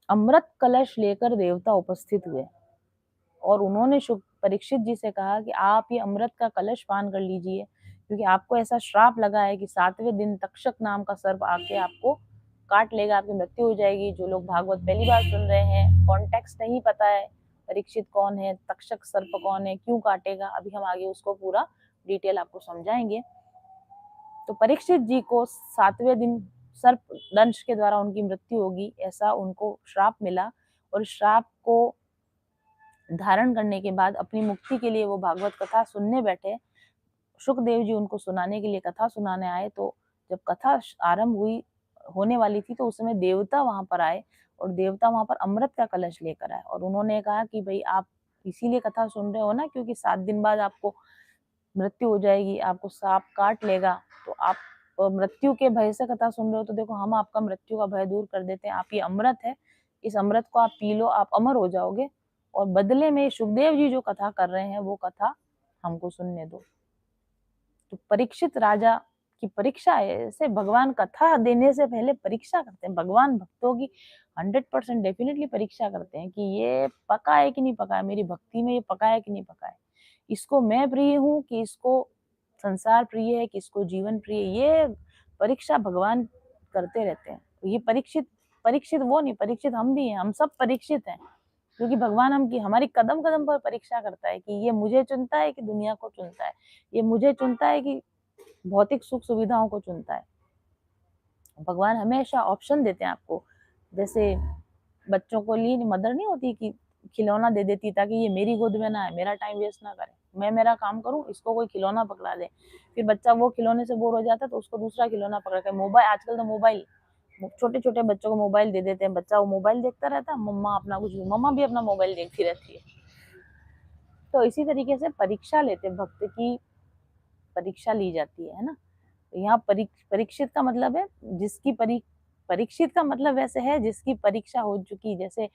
अमृत कलश लेकर देवता उपस्थित हुए, और उन्होंने परीक्षित जी से कहा कि आप ये अमृत का कलश पान कर लीजिए, क्योंकि आपको ऐसा श्राप लगा है कि 7वें दिन तक्षक नाम का सर्प आके आपको काट लेगा, आपकी मृत्यु हो जाएगी। जो लोग भागवत पहली बार सुन रहे हैं, कॉन्टेक्स्ट नहीं पता है, परीक्षित कौन है, तक्षक सर्प कौन है, क्यों काटेगा, अभी हम आगे उसको पूरा डिटेल आपको समझाएंगे। तो परीक्षित जी को 7वें दिन सर्प दंश के द्वारा उनकी मृत्यु होगी, ऐसा उनको श्राप मिला। और श्राप को धारण करने के बाद अपनी मुक्ति के लिए वो भागवत कथा सुनने बैठे। शुकदेव जी उनको सुनाने के लिए कथा सुनाने आए। तो जब कथा आरंभ हुई, होने वाली थी, तो उस समय देवता वहां पर आए, और देवता वहां पर अमृत का कलश लेकर आए, और उन्होंने कहा कि भाई आप इसीलिए कथा सुन रहे हो ना, क्योंकि 7 दिन बाद आपको मृत्यु हो जाएगी, आपको सांप काट लेगा। तो आप मृत्यु के भय से कथा सुन रहे हो, तो देखो हम आपका मृत्यु का भय दूर कर देते हैं। आप ये अमृत है, इस अमृत को आप पी लो, आप अमर हो जाओगे, और बदले में सुखदेव जी जो कथा कर रहे हैं वो कथा हमको सुनने दो। तो परीक्षित राजा की परीक्षा है। ऐसे भगवान कथा देने से पहले परीक्षा करते हैं। भगवान भक्तों की 100% डेफिनेटली परीक्षा करते हैं कि ये पका है कि नहीं पका है, मेरी भक्ति में ये पका है कि नहीं पका है, इसको मैं प्रिय हूँ कि इसको संसार प्रिय है, कि इसको जीवन प्रिय है। ये परीक्षा भगवान करते रहते हैं। ये परीक्षित परीक्षित वो नहीं, परीक्षित हम भी हैं, हम सब परीक्षित हैं, क्योंकि भगवान हमारी कदम कदम पर परीक्षा करता है कि ये मुझे चुनता है कि दुनिया को चुनता है, ये मुझे चुनता है कि भौतिक सुख सुविधाओं को चुनता है। भगवान हमेशा ऑप्शन देते हैं आपको। जैसे बच्चों को लिए मदर नहीं होती कि खिलौना दे देती ताकि ये मेरी गोद में ना है, मेरा टाइम वेस्ट ना करे। मैं मेरा काम करूं, इसको कोई खिलौना पकड़ा दे। फिर बच्चा वो खिलौने से बोर हो जाता है तो उसको दूसरा खिलौना पकड़ा के मोबाइल, आजकल तो मोबाइल, छोटे छोटे बच्चों को मोबाइल दे देते हैं, बच्चा वो मोबाइल देखता रहता है, मम्मा अपना कुछ, मम्मा भी अपना मोबाइल देखती रहती है। तो इसी तरीके से परीक्षा लेते, भक्त की परीक्षा ली जाती है ना। तो यहाँ परीक्षित का मतलब है जिसकी परीक्षित का मतलब वैसे है जिसकी परीक्षा हो चुकी। जैसे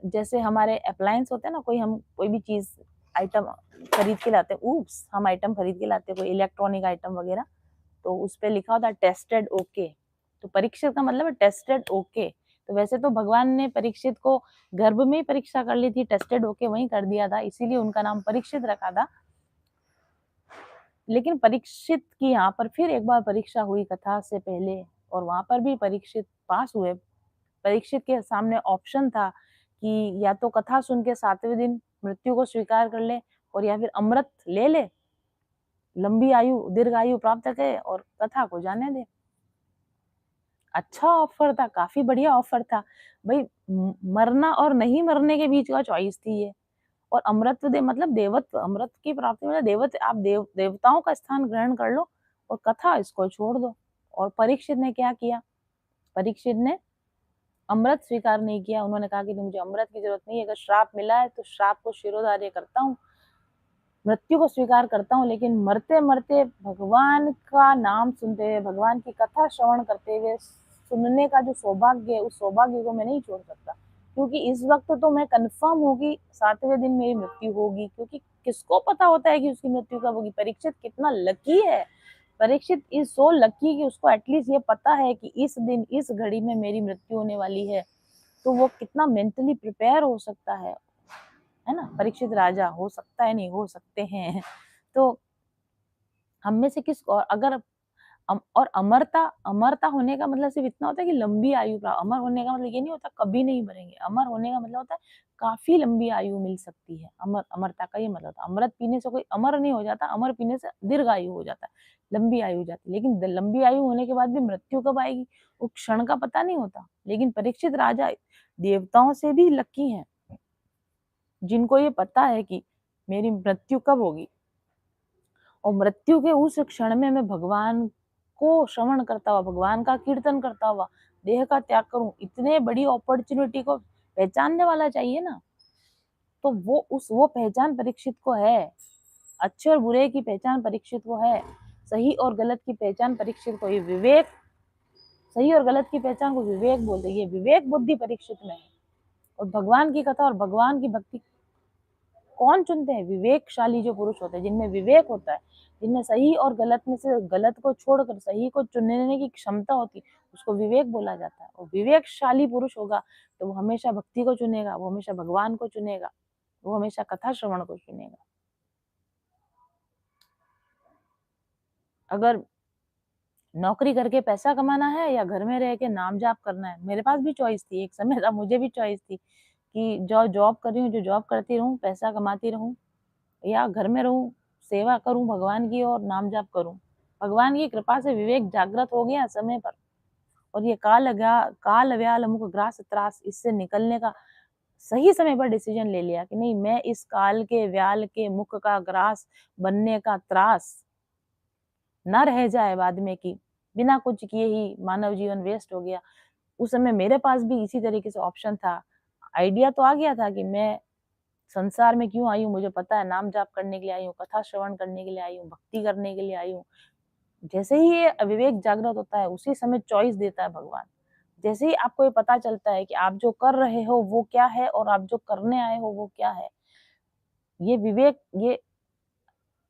जैसे हमारे अप्लायंस होते हैं ना, हम कोई भी चीज आइटम खरीद के लाते हैं, हम आइटम खरीद के लाते हैं, कोई इलेक्ट्रॉनिक आइटम वगैरह, तो उस पे लिखा होता है टेस्टेड ओके। तो परीक्षित का मतलब है टेस्टेड ओके। तो वैसे तो भगवान ने परीक्षित को गर्भ में ही परीक्षा कर ली थी, टेस्टेड ओके वहीं कर दिया था, इसीलिए उनका नाम परीक्षित रखा था। लेकिन परीक्षित की यहाँ पर फिर एक बार परीक्षा हुई कथा से पहले, और वहां पर भी परीक्षित पास हुए। परीक्षित के सामने ऑप्शन था कि या तो कथा सुन के 7वें दिन मृत्यु को स्वीकार कर ले, और या फिर अमृत ले ले, लंबी आयु दीर्घ आयु प्राप्त करे और कथा को जाने दे। अच्छा ऑफर था, काफी बढ़िया ऑफर था भाई। मरना और नहीं मरने के बीच का चॉइस थी ये। और अमृत दे मतलब देवत्व, अमृत की प्राप्ति मतलब देवत्व, आप देवताओं का स्थान ग्रहण कर लो और कथा इसको छोड़ दो। और परीक्षित ने क्या किया? परीक्षित ने अमृत स्वीकार नहीं किया। उन्होंने कहा कि मुझे अमृत की जरूरत नहीं है, अगर श्राप मिला है तो श्राप को शिरोधार्य करता हूँ, मृत्यु को स्वीकार करता हूँ, लेकिन मरते मरते भगवान का नाम सुनते हुए, भगवान की कथा श्रवण करते हुए सुनने का जो सौभाग्य है, उस सौभाग्य को मैं नहीं छोड़ सकता। क्योंकि इस वक्त तो मैं कंफर्म होगी 7वें दिन मेरी मृत्यु होगी, क्योंकि किसको पता होता है कि उसकी मृत्यु कब होगी। परीक्षित कितना लकी है, परीक्षित इज सो लकी कि उसको एटलीस्ट ये पता है कि इस दिन इस घड़ी में मेरी मृत्यु होने वाली है। तो वो कितना मेंटली प्रिपेयर हो सकता है ना। परीक्षित राजा हो सकता है, नहीं हो सकते हैं। तो हम में से किस, और अगर और अमरता, अमरता होने का मतलब सिर्फ इतना होता है कि लंबी आयु प्राप्त। अमर होने का मतलब ये नहीं होता कभी नहीं मरेंगे। अमर होने का मतलब होता है काफी लंबी आयु मिल सकती है। अमरता का ये मतलब होता है। अमृत पीने से कोई अमर नहीं हो जाता, अमर पीने से दीर्घ आयु हो जाता है, लंबी आयु हो जाती है। लेकिन लंबी आयु होने के बाद भी मृत्यु कब आएगी वो क्षण का पता नहीं होता। लेकिन परीक्षित राजा देवताओं से भी लकी है, जिनको ये पता है कि मेरी मृत्यु कब होगी, और मृत्यु के उस क्षण में मैं भगवान को श्रवण करता हुआ, भगवान का कीर्तन करता हुआ देह का त्याग करूं। इतने बड़ी अपॉर्चुनिटी को पहचानने वाला चाहिए ना। तो वो पहचान परीक्षित को है। अच्छे और बुरे की पहचान परीक्षित को है, सही और गलत की पहचान परीक्षित को, ये विवेक, सही और गलत की पहचान को विवेक बोलते हैं। ये विवेक बुद्धि परीक्षित में है। और भगवान की कथा और भगवान की भक्ति कौन चुनते हैं? विवेकशाली जो पुरुष होते हैं, जिनमें विवेक होता है, जिनमें सही और गलत में से गलत को छोड़कर सही को चुनने की क्षमता होती, उसको विवेक बोला जाता है। और विवेकशाली पुरुष होगा तो वो हमेशा भक्ति को चुनेगा, वो हमेशा भगवान को चुनेगा, वो हमेशा कथा श्रवण को चुनेगा। अगर नौकरी करके पैसा कमाना है या घर में रह के नाम जाप करना है, मेरे पास भी चॉइस थी, एक समय था मुझे भी चॉइस थी कि जो जॉब कर रही हूँ, जो जॉब करती रहूं, पैसा कमाती रहूं, या घर में रहूं, सेवा करूं भगवान की और नाम जाप करूं। भगवान की कृपा से विवेक जागृत हो गया समय पर, और ये काल व्याल मुख ग्रास त्रास, इससे निकलने का सही समय पर डिसीजन ले लिया कि नहीं, मैं इस काल के व्याल के मुख का ग्रास बनने का त्रास न रह जाए बाद में, कि बिना कुछ किए ही मानव जीवन वेस्ट हो गया। उस समय मेरे पास भी इसी तरीके से ऑप्शन था। आइडिया तो आ गया था कि मैं संसार में क्यों आई हूँ, मुझे पता है, नाम जाप करने के लिए आई हूँ, कथा श्रवण करने के लिए आई हूँ, भक्ति करने के लिए आई हूँ। जैसे ही ये अविवेक जागृत होता है, उसी समय चॉइस देता है भगवान। जैसे ही आपको ये पता चलता है कि आप जो कर रहे हो वो क्या है और आप जो करने आए हो वो क्या है, ये विवेक, ये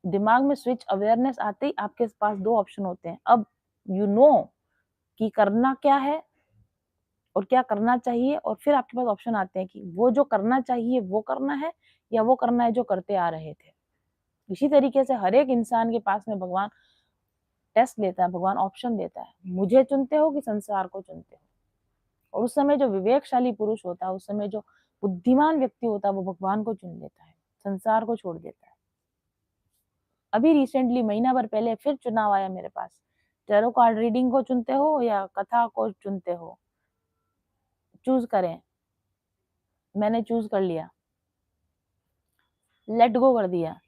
दिमाग में स्विच अवेयरनेस आते ही आपके पास दो ऑप्शन होते हैं। अब यू नो कि करना क्या है और क्या करना चाहिए, और फिर आपके पास ऑप्शन आते हैं कि वो जो करना चाहिए वो करना है, या वो करना है जो करते आ रहे थे। इसी तरीके से हर एक इंसान के पास में भगवान टेस्ट लेता है, भगवान ऑप्शन देता है, मुझे चुनते हो कि संसार को चुनते हो। और उस समय जो विवेकशाली पुरुष होता है, उस समय जो बुद्धिमान व्यक्ति होता है, वो भगवान को चुन लेता है, संसार को छोड़ देता है। अभी रिसेंटली महीना भर पहले फिर चुनाव आया मेरे पास, टैरो कार्ड रीडिंग को चुनते हो या कथा को चुनते हो, चूज करें। मैंने चूज कर लिया। लेट गो कर दिया,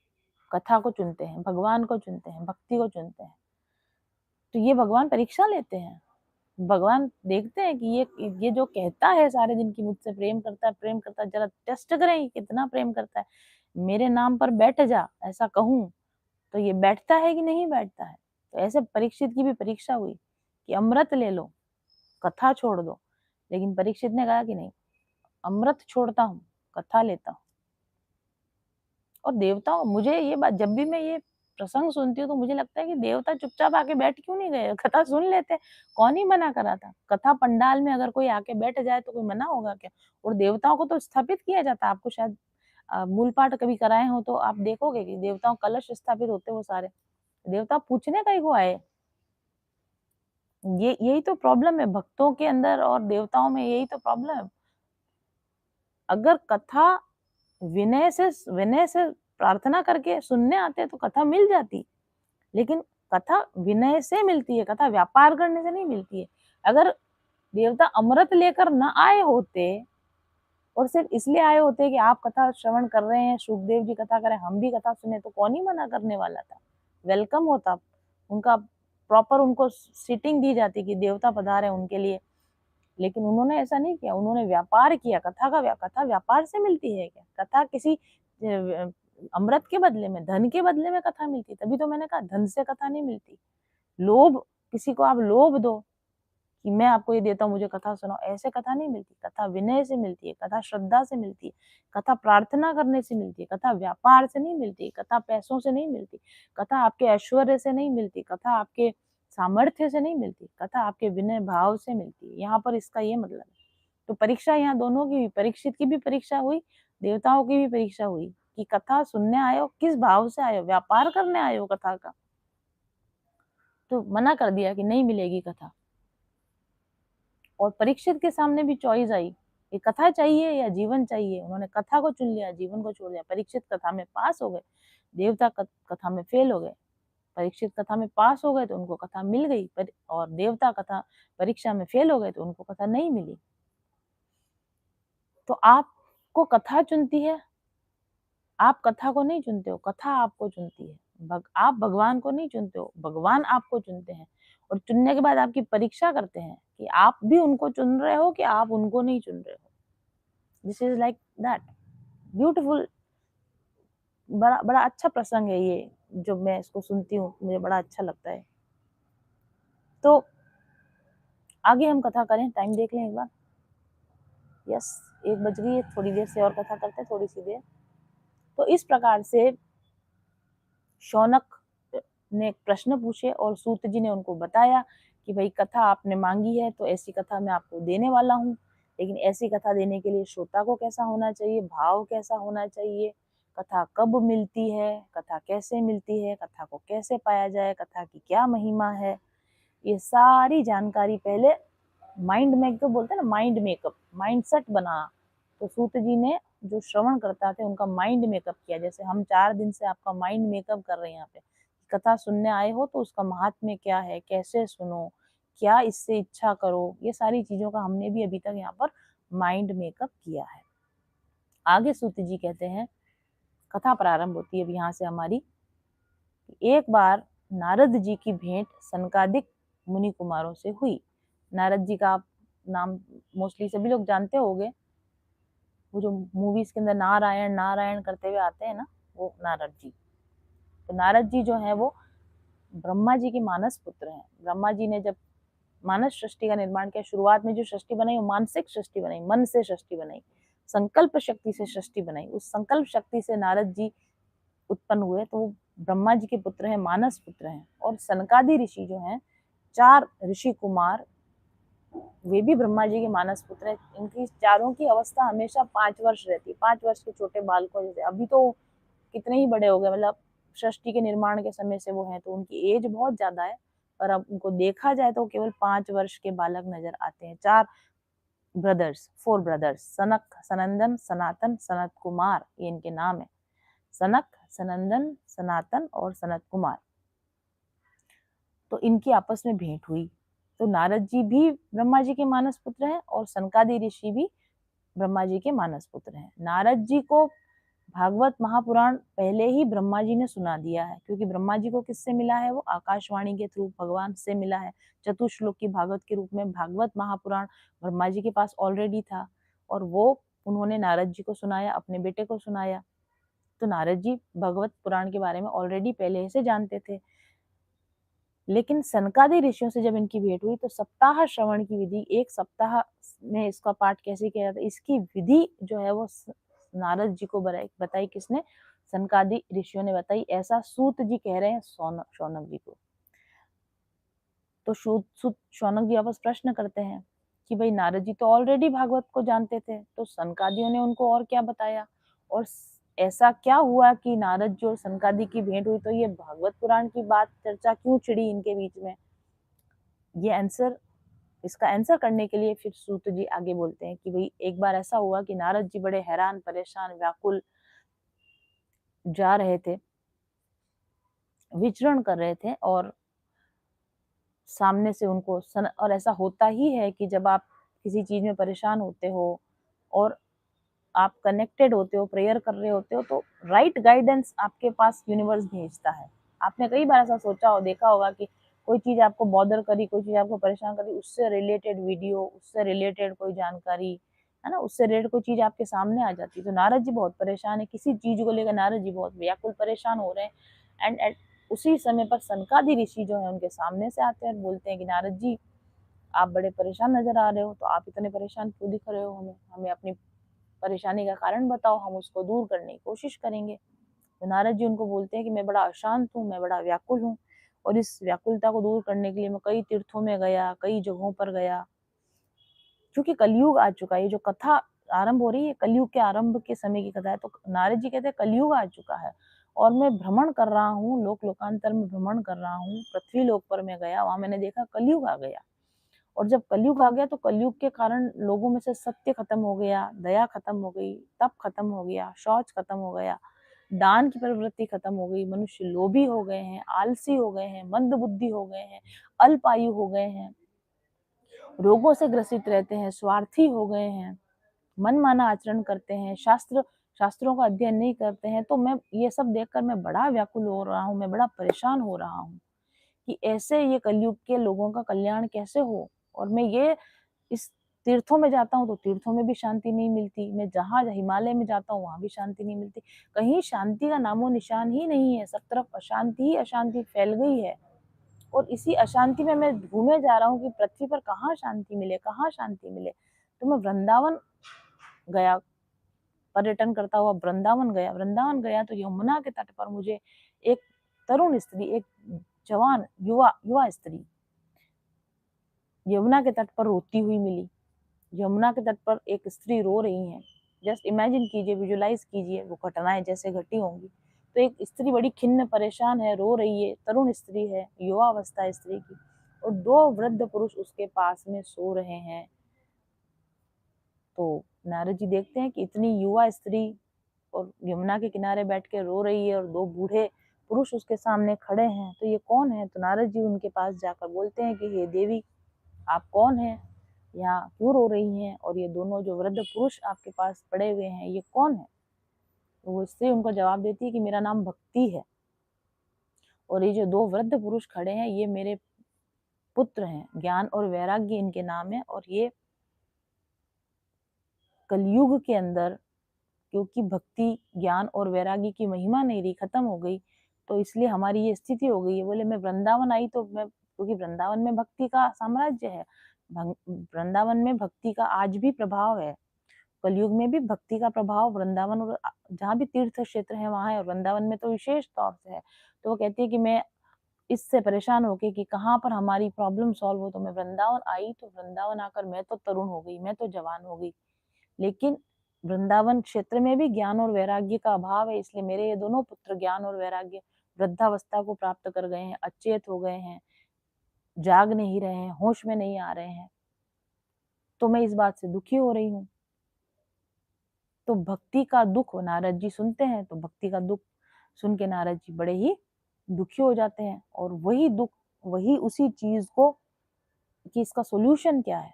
कथा को चुनते हैं, भगवान को चुनते हैं, भक्ति को चुनते हैं। तो ये भगवान परीक्षा लेते हैं। भगवान देखते हैं कि ये जो कहता है सारे दिन की मुझसे प्रेम करता है, जरा टेस्ट करें ये कितना प्रेम करता है। मेरे नाम पर बैठ जा, ऐसा कहूं तो ये बैठता है कि नहीं बैठता है। तो ऐसे परीक्षित की भी परीक्षा हुई कि अमृत ले लो, कथा छोड़ दो। लेकिन परीक्षित ने कहा कि नहीं, अमृत छोड़ता हूँ, कथा लेता हूँ। और देवताओं, मुझे ये बात, जब भी मैं ये प्रसंग सुनती हूँ तो मुझे लगता है कि देवता चुपचाप आके बैठ क्यों नहीं गए, कथा सुन लेते। कौन ही मना करा था? कथा पंडाल में अगर कोई आके बैठ जाए तो कोई मना होगा क्या? और देवताओं को तो स्थापित किया जाता है। आपको शायद मूल पाठ कभी कराए हो तो आप देखोगे कि देवताओं कलश स्थापित होते वो सारे। देवता पूछने का ही को आए। ये यही तो प्रॉब्लम है भक्तों के अंदर और देवताओं में, यही तो प्रॉब्लम है। अगर कथा विनय से प्रार्थना करके सुनने आते तो कथा मिल जाती। लेकिन कथा विनय से मिलती है, कथा व्यापार करने से नहीं मिलती है। अगर देवता अमृत लेकर न आए होते और सिर्फ इसलिए आए होते कि आप कथा श्रवण कर रहे हैं, सुखदेव जी कथा करें, हम भी कथा सुने, तो कौन ही मना करने वाला था? वेलकम होता उनका, प्रॉपर उनको सीटिंग दी जाती कि देवता पधारे उनके लिए। लेकिन उन्होंने ऐसा नहीं किया, उन्होंने व्यापार किया। कथा व्यापार से मिलती है क्या? कथा किसी अमृत के बदले में, धन के बदले में कथा मिलती। तभी तो मैंने कहा धन से कथा नहीं मिलती। लोभ, किसी को आप लोभ दो कि मैं आपको ये देता हूँ, मुझे कथा सुनाओ, ऐसे कथा नहीं मिलती। कथा विनय से मिलती है, कथा श्रद्धा से मिलती है, कथा प्रार्थना करने से मिलती है, कथा व्यापार से नहीं मिलती, कथा पैसों से नहीं मिलती, कथा आपके ऐश्वर्य से नहीं मिलती, कथा आपके सामर्थ्य से नहीं मिलती, कथा आपके विनय भाव से मिलती है। यहाँ पर इसका ये मतलब है। तो परीक्षा यहाँ दोनों की हुई, परीक्षित की भी परीक्षा हुई, देवताओं की भी परीक्षा हुई कि कथा सुनने आयो, किस भाव से आयो, व्यापार करने आयो कथा का। तो मना कर दिया कि नहीं मिलेगी कथा। और परीक्षित के सामने भी चॉइस आई कि कथा चाहिए या जीवन चाहिए। उन्होंने कथा को चुन लिया, जीवन को छोड़ दिया। परीक्षित कथा में पास हो गए, देवता कथा में फेल हो गए। परीक्षित कथा में पास हो गए तो उनको कथा मिल गई, और देवता कथा परीक्षा में फेल हो गए तो उनको कथा नहीं मिली। तो आपको कथा चुनती है, आप कथा को नहीं चुनते हो, कथा आपको चुनती है। आप भगवान को नहीं चुनते हो, भगवान आपको चुनते हैं। और चुनने के बाद आपकी परीक्षा करते हैं कि आप भी उनको चुन रहे हो कि आप उनको नहीं चुन रहे हो। This is like that beautiful. बड़ा बड़ा अच्छा प्रसंग है ये, जो मैं इसको सुनती हूँ मुझे बड़ा अच्छा लगता है। तो आगे हम कथा करें, टाइम देख लें एक बार। यस, 1 बज गई है, थोड़ी देर से और कथा करते हैं, थोड़ी सी देर। तो इस प्रकार से शौनक ने प्रश्न पूछे और सूत जी ने उनको बताया कि भाई कथा आपने मांगी है तो ऐसी कथा मैं आपको देने वाला हूँ। लेकिन ऐसी कथा देने के लिए श्रोता को कैसा होना चाहिए, भाव कैसा होना चाहिए, कथा कब मिलती है, कथा कैसे मिलती है, कथा को कैसे पाया जाए, कथा की क्या महिमा है, ये सारी जानकारी पहले माइंड मेकअप बोलते हैं ना, माइंड मेकअप, माइंड सेट बना। तो सूत जी ने जो श्रवण करता थे उनका माइंड मेकअप किया। जैसे हम 4 दिन से आपका माइंड मेकअप कर रहे हैं यहाँ पे, कथा सुनने आए हो तो उसका महात्म्य क्या है, कैसे सुनो, क्या इससे इच्छा करो, ये सारी चीजों का हमने भी अभी तक यहाँ पर माइंड मेकअप किया है। आगे सूत जी कहते हैं, कथा प्रारंभ होती है अब यहाँ से हमारी। एक बार नारद जी की भेंट सनकादिक मुनि कुमारों से हुई। नारद जी का आप नाम मोस्टली सभी लोग जानते होंगे। वो जो मूवीज के अंदर नारायण नारायण करते हुए आते हैं ना, वो नारद जी। तो नारद जी जो है वो ब्रह्मा जी के मानस पुत्र हैं। ब्रह्मा जी ने जब मानस सृष्टि का निर्माण किया, शुरुआत में जो सृष्टि बनाई वो मानसिक सृष्टि बनाई, मन से सृष्टि बनाई, संकल्प शक्ति से सृष्टि बनाई। उस संकल्प शक्ति से नारद जी उत्पन्न हुए, तो वो ब्रह्मा जी के पुत्र हैं, मानस पुत्र हैं। और सनकादि ऋषि जो हैं, 4 ऋषि कुमार, वे भी ब्रह्मा जी के मानस पुत्र हैं। इनकी चारों की अवस्था हमेशा 5 वर्ष रहती है। 5 वर्ष के छोटे बालकों जैसे। अभी तो कितने ही बड़े हो गए, मतलब सृष्टि के निर्माण के समय से वो हैं, तो उनकी एज बहुत ज्यादा है। पर अब उनको देखा जाए तो केवल 5 वर्ष के बालक नजर आते हैं। 4 ब्रदर्स, सनक, सनंदन, सनातन, सनत कुमार, ये इनके नाम है। सनक, सनंदन, सनातन और सनत कुमार। तो इनकी आपस में भेंट हुई। तो नारद जी भी ब्रह्मा जी के मानस पुत्र हैं और सनकादि ऋषि भी ब्रह्मा जी के मानस पुत्र हैं। नारद जी को भागवत महापुराण पहले ही ब्रह्मा जी ने सुना दिया है, क्योंकि ब्रह्मा जी को किससे मिला है? वो आकाशवाणी के थ्रू भगवान से मिला है। चतुश्लोक की भागवत के रूप में भागवत महापुराण ब्रह्मा जी के पास ऑलरेडी था, और वो उन्होंने नारद जी को सुनाया, अपने बेटे को सुनाया। तो नारद जी भगवत पुराण के बारे में ऑलरेडी पहले से जानते थे। लेकिन सनकादि ऋषियों से जब इनकी भेंट हुई तो सप्ताह श्रवण की विधि, एक सप्ताह में इसका पाठ कैसे किया जाता है, इसकी विधि जो है वो नारद जी को बताई किसने? सनकादि ऋषियों ने बताई। ऐसा सूत जी कह रहे हैं शौनक जी को। तो शौनक जी आपस प्रश्न करते हैं कि भाई नारद जी तो ऑलरेडी भागवत को जानते थे, तो सनकादियों ने उनको और क्या बताया, और ऐसा क्या हुआ कि नारद जी और सनकादि की भेंट हुई तो ये भागवत पुराण की बात चर्चा क्यों छिड़ी इनके बीच में? इसका आंसर करने के लिए फिर सूत जी आगे बोलते हैं कि भाई एक बार ऐसा हुआ कि नारद जी बड़े हैरान, परेशान, व्याकुल जा रहे थे, विचरण कर रहे थे, और सामने से उनको और ऐसा होता ही है कि जब आप किसी चीज में परेशान होते हो और आप कनेक्टेड होते हो, प्रेयर कर रहे होते हो, तो राइट गाइडेंस आपके पास यूनिवर्स भेजता है। आपने कई बार ऐसा सोचा हो, देखा होगा कि कोई चीज आपको बॉदर करी, कोई चीज आपको परेशान करी, उससे रिलेटेड वीडियो, उससे रिलेटेड कोई जानकारी, है ना, उससे रिलेटेड कोई चीज आपके सामने आ जाती है। तो नारद जी बहुत परेशान है किसी चीज को लेकर, नारद जी बहुत व्याकुल परेशान हो रहे हैं। एंड उसी समय पर सनकादि ऋषि जो है उनके सामने से आते हैं और बोलते हैं कि नारद जी, आप बड़े परेशान नजर आ रहे हो, तो आप इतने परेशान क्यों दिख रहे हो? हमें हमें अपनी परेशानी का कारण बताओ, हम उसको दूर करने की कोशिश करेंगे। तो नारद जी उनको बोलते हैं कि मैं बड़ा अशांत हूँ, मैं बड़ा व्याकुल हूँ, और इस व्याकुलता को दूर करने के लिए मैं कई तीर्थों में गया, कई जगहों पर गया, क्योंकि कलयुग आ चुका है। ये जो कथा आरंभ हो रही है, कलयुग के आरंभ के समय की कथा है। तो नारद जी कहते हैं कलयुग आ चुका है और मैं भ्रमण कर रहा हूँ, लोक लोकांतर में भ्रमण कर रहा हूँ, पृथ्वी लोक पर मैं गया, वहां मैंने देखा कलयुग आ गया। और जब कलयुग आ गया तो कलयुग के कारण लोगों में से सत्य खत्म हो गया, दया खत्म हो गई, तप खत्म हो गया, शौच खत्म हो गया, दान की प्रवृत्ति खत्म हो गई, मनुष्य लोभी हो गए हैं, आलसी हो गए हैं, मंद बुद्धि हो गए हैं, अल्पायु हो गए हैं, रोगों से ग्रसित रहते हैं, स्वार्थी हो गए हैं, मनमाना आचरण करते हैं, शास्त्रों का अध्ययन नहीं करते हैं। तो मैं ये सब देखकर मैं बड़ा व्याकुल हो रहा हूँ, मैं बड़ा परेशान हो रहा हूँ कि ऐसे ये कलयुग के लोगों का कल्याण कैसे हो। और मैं ये इस तीर्थों में जाता हूँ तो तीर्थों में भी शांति नहीं मिलती, मैं जहाँ हिमालय में जाता हूँ वहां भी शांति नहीं मिलती, कहीं शांति का नामो निशान ही नहीं है, सब तरफ अशांति ही अशांति फैल गई है। और इसी अशांति में मैं घूमे जा रहा हूँ कि पृथ्वी पर कहाँ शांति मिले, कहाँ शांति मिले। तो मैं वृंदावन गया, पर्यटन करता हुआ वृंदावन गया तो यमुना के तट पर मुझे एक तरुण स्त्री, एक जवान युवा युवा स्त्री यमुना के तट पर रोती हुई मिली। यमुना के तट पर एक स्त्री रो रही है। जस्ट इमेजिन कीजिए, विजुलाइज कीजिए वो घटनाएं जैसे घटी होंगी। तो एक स्त्री बड़ी खिन्न परेशान है, रो रही है, तरुण स्त्री है, युवा अवस्था स्त्री की, और दो वृद्ध पुरुष उसके पास में सो रहे हैं। तो नारद जी देखते हैं कि इतनी युवा स्त्री और यमुना के किनारे बैठ के रो रही है और दो बूढ़े पुरुष उसके सामने खड़े हैं, तो ये कौन है? तो नारद जी उनके पास जाकर बोलते हैं कि हे देवी, आप कौन हैं, यहाँ क्यों रो रही हैं, और ये दोनों जो वृद्ध पुरुष आपके पास पड़े हुए हैं ये कौन है? तो वो स्त्री उनको जवाब देती है कि मेरा नाम भक्ति है, और ये जो दो वृद्ध पुरुष खड़े हैं ये मेरे पुत्र हैं, ज्ञान और वैराग्य इनके नाम है। और ये कलयुग के अंदर, क्योंकि भक्ति, ज्ञान और वैराग्य की महिमा नहीं रही, खत्म हो गई, तो इसलिए हमारी ये स्थिति हो गई है। बोले मैं वृंदावन आई तो मैं, क्योंकि वृंदावन में भक्ति का साम्राज्य है, वृंदावन में भक्ति का आज भी प्रभाव है, कलयुग में भी भक्ति का प्रभाव वृंदावन और जहाँ भी तीर्थ क्षेत्र है वहां है, और वृंदावन में तो विशेष तौर से है। तो वो कहती है कि मैं इससे परेशान होके कि कहाँ पर हमारी प्रॉब्लम सॉल्व हो, तो मैं वृंदावन आई, तो वृंदावन आकर मैं तो तरुण हो गई, मैं तो जवान हो गई, लेकिन वृंदावन क्षेत्र में भी ज्ञान और वैराग्य का अभाव है, इसलिए मेरे ये दोनों पुत्र ज्ञान और वैराग्य वृद्धावस्था को प्राप्त कर गए हैं, अचेत हो गए हैं, जाग नहीं रहे हैं, होश में नहीं आ रहे हैं, तो मैं इस बात से दुखी हो रही हूँ। तो भक्ति का दुख नारद जी सुनते हैं, तो भक्ति का दुख सुन के नारद जी बड़े ही दुखी हो जाते हैं, और वही दुख, वही उसी चीज को कि इसका सोल्यूशन क्या है,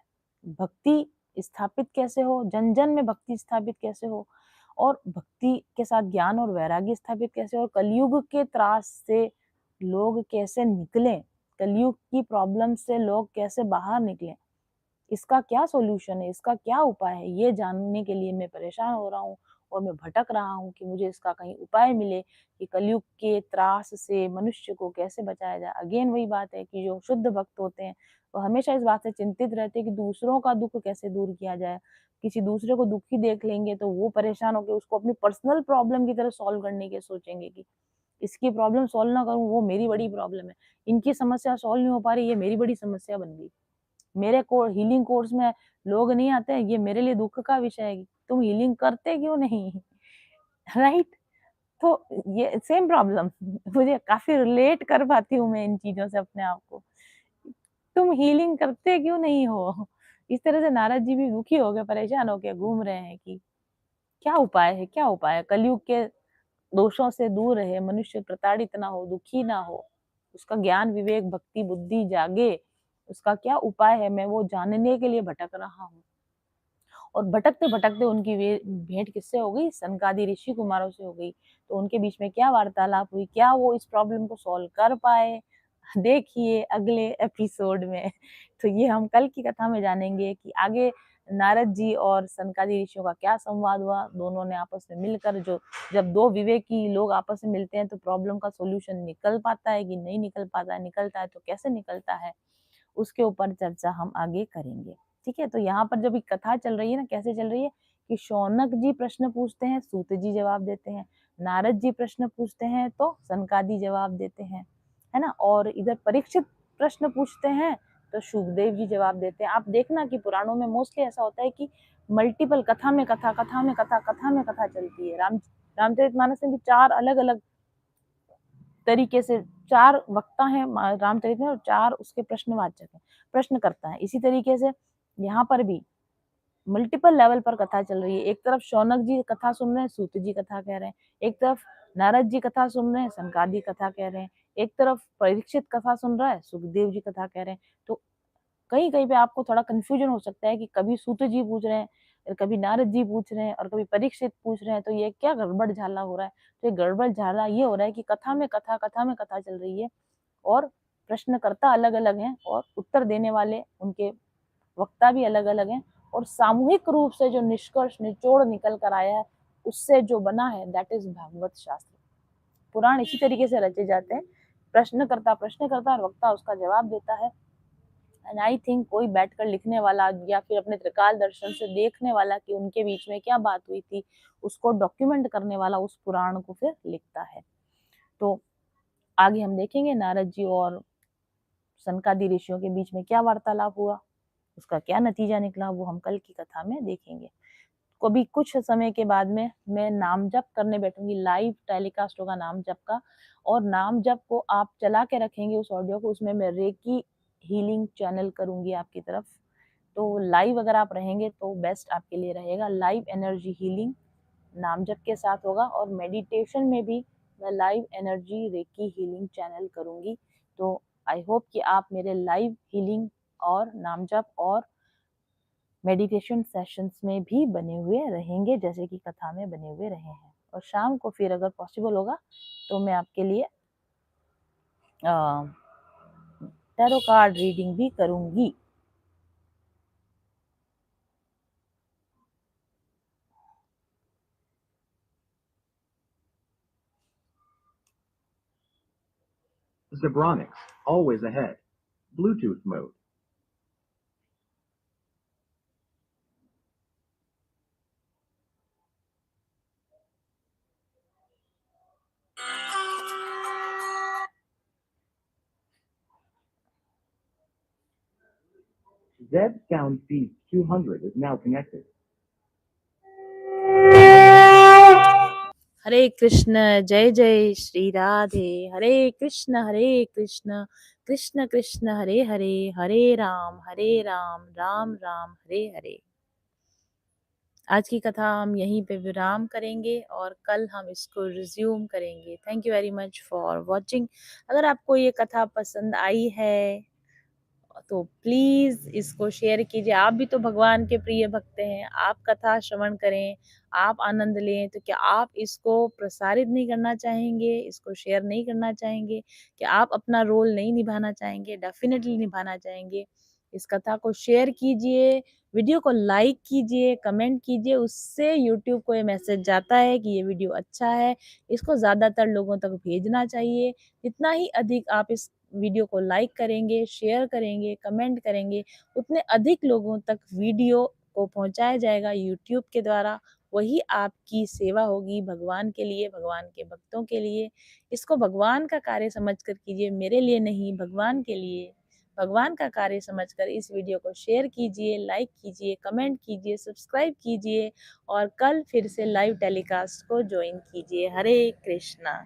भक्ति स्थापित कैसे हो, जन जन में भक्ति स्थापित कैसे हो, और भक्ति के साथ ज्ञान और वैराग्य स्थापित कैसे, और कलयुग के त्रास से लोग कैसे निकलें, कलयुग की प्रॉब्लम से लोग कैसे बाहर निकलें, इसका क्या सॉल्यूशन है, इसका क्या उपाय है, ये जानने के लिए मैं परेशान हो रहा हूँ और मैं भटक रहा हूँ कि मुझे इसका कहीं उपाय मिले कि कलयुग के त्रास से मनुष्य को कैसे बचाया जाए। अगेन वही बात है कि जो शुद्ध भक्त होते हैं वो हमेशा इस बात से चिंतित रहते हैं कि दूसरों का दुख कैसे दूर किया जाए। किसी दूसरे को दुखी देख लेंगे तो वो परेशान होकर उसको अपनी पर्सनल प्रॉब्लम की तरह सॉल्व करने के सोचेंगे कि इसकी प्रॉब्लम सॉल्व ना करूं वो मेरी बड़ी प्रॉब्लम है, इनकी समस्या सॉल्व नहीं हो पा रही ये मेरी बड़ी समस्या बन गई। मेरे को हीलिंग कोर्स में लोग नहीं आते हैं, ये मेरे लिए दुख का विषय है, तुम हीलिंग करते क्यों नहीं? राइट? तो ये सेम प्रॉब्लम मुझे काफ़ी रिलेट कर पाती हूँ मैं इन चीज़ों से अपने आप को। तुम हीलिंग करते क्यों नहीं हो? इस तरह से नारद जी भी दुखी हो गए, परेशान हो के घूम रहे हैं कि क्या उपाय है, क्या उपाय है? कलयुग के दोषों से दूर रहे, मनुष्य प्रताड़ित ना हो, दुखी ना हो, उसका ज्ञान, विवेक, भक्ति, बुद्धि जागे, उसका क्या उपाय है, मैं वो जानने के लिए भटक रहा हूँ। और भटकते-भटकते उनकी वे भेंट किससे हो गई? सनकादि ऋषि कुमारों से हो गई। तो उनके बीच में क्या वार्तालाप हुई? क्या वो इस प्रॉब्लम को सॉल्व कर पाए? देखिए अगले एपिसोड में। तो ये हम कल की कथा में जानेंगे कि आगे नारद जी और सनकादि ऋषियों का क्या संवाद हुआ। दोनों ने आपस में मिलकर जो जब 2 विवेकी लोग आपस में मिलते हैं तो प्रॉब्लम का सॉल्यूशन निकल पाता है कि नहीं निकल पाता है? निकलता है तो कैसे निकलता है? उसके ऊपर चर्चा हम आगे करेंगे। ठीक है? तो यहाँ पर जब ये कथा चल रही है ना, कैसे चल रही है कि शौनक जी प्रश्न पूछते हैं, सूत जी जवाब देते हैं, नारद जी प्रश्न पूछते हैं तो सनकादि जवाब देते हैं, है ना? और इधर परीक्षित प्रश्न पूछते हैं तो शुकदेव जी जवाब देते हैं। आप देखना कि पुराणों में मोस्टली ऐसा होता है कि मल्टीपल कथा में कथा, कथा में कथा, कथा में कथा चलती है। रामचरितमानस में भी 4 अलग-अलग तरीके से 4 वक्ता हैं रामचरित में और 4 उसके प्रश्नवाचक हैं, प्रश्नकर्ता हैं। इसी तरीके से यहाँ पर भी मल्टीपल लेवल पर कथा चल रही है। एक तरफ शौनक जी कथा सुन रहे हैं, सूत जी कथा कह रहे हैं। एक तरफ नारद जी कथा सुन रहे हैं, सनकादि कथा कह रहे हैं। एक तरफ परीक्षित कथा सुन रहा है, सुखदेव जी कथा कह रहे हैं। तो कहीं-कहीं पे आपको थोड़ा कन्फ्यूजन हो सकता है कि कभी सूत जी पूछ रहे हैं, कभी नारद जी पूछ रहे हैं और कभी परीक्षित पूछ रहे हैं, तो ये क्या गड़बड़-झाला हो रहा है? तो ये गड़बड़-झाला ये हो रहा है कि कथा में कथा चल रही है और प्रश्नकर्ता अलग-अलग हैं और उत्तर देने वाले उनके वक्ता भी अलग-अलग हैं और सामूहिक रूप से जो निष्कर्ष निचोड़ निकल कर आया है, उससे जो बना है दैट इज़ भागवत शास्त्र। पुराण इसी तरीके से रचे जाते हैं, प्रश्न करता और वक्ता उसका जवाब देता है। एंड आई थिंक कोई बैठकर लिखने वाला या फिर अपने त्रिकाल दर्शन से देखने वाला कि उनके बीच में क्या बात हुई थी, उसको डॉक्यूमेंट करने वाला उस पुराण को फिर लिखता है। तो आगे हम देखेंगे नारद जी और सनकादि ऋषियों के बीच में क्या वार्तालाप हुआ, उसका क्या नतीजा निकला, वो हम कल की कथा में देखेंगे। कभी कुछ समय के बाद में मैं नाम जप करने बैठूंगी, लाइव टेलीकास्ट होगा नाम जप का, और नाम जप को आप चला के रखेंगे उस ऑडियो को, उसमें मैं रेकी हीलिंग चैनल करूंगी आपकी तरफ। तो लाइव अगर आप रहेंगे तो बेस्ट आपके लिए रहेगा। लाइव एनर्जी हीलिंग नाम जप के साथ होगा और मेडिटेशन में भी मैं live energy recce healing channel करूंगी। तो आई होप कि आप मेरे लाइव हीलिंग और नाम जप और मेडिटेशन सेशंस में भी बने हुए रहेंगे, जैसे कि कथा में बने हुए रहे हैं। और शाम को फिर अगर पॉसिबल होगा तो मैं आपके लिए टैरो कार्ड रीडिंग भी करूंगी। Zebronics, always ahead. Bluetooth mode. Zeb Sound Feed 200 is now connected. हरे कृष्ण, जय जय श्री राधे। हरे कृष्ण कृष्ण कृष्ण हरे हरे, हरे राम राम राम हरे हरे। आज की कथा हम यहीं पे विराम करेंगे और कल हम इसको रिज्यूम करेंगे। Thank you very much for watching. अगर आपको ये कथा पसंद आई है तो प्लीज़ इसको शेयर कीजिए। आप भी तो भगवान के प्रिय भक्त हैं, आप कथा श्रवण करें, आप आनंद लें, तो क्या आप इसको प्रसारित नहीं करना चाहेंगे? इसको शेयर नहीं करना चाहेंगे? क्या आप अपना रोल नहीं निभाना चाहेंगे? डेफ़िनिटली निभाना चाहेंगे। इस कथा को शेयर कीजिए, वीडियो को लाइक कीजिए, कमेंट कीजिए, उससे यूट्यूब को ये मैसेज जाता है कि ये वीडियो अच्छा है, इसको ज़्यादातर लोगों तक भेजना चाहिए। जितना ही अधिक आप इस वीडियो को लाइक करेंगे, शेयर करेंगे, कमेंट करेंगे, उतने अधिक लोगों तक वीडियो को पहुँचाया जाएगा यूट्यूब के द्वारा। वही आपकी सेवा होगी भगवान के लिए, भगवान के भक्तों के लिए। इसको भगवान का कार्य समझकर कीजिए, मेरे लिए नहीं, भगवान के लिए। भगवान का कार्य समझकर इस वीडियो को शेयर कीजिए, लाइक कीजिए, कमेंट कीजिए, सब्सक्राइब कीजिए और कल फिर से लाइव टेलीकास्ट को जॉइन कीजिए। हरे कृष्णा।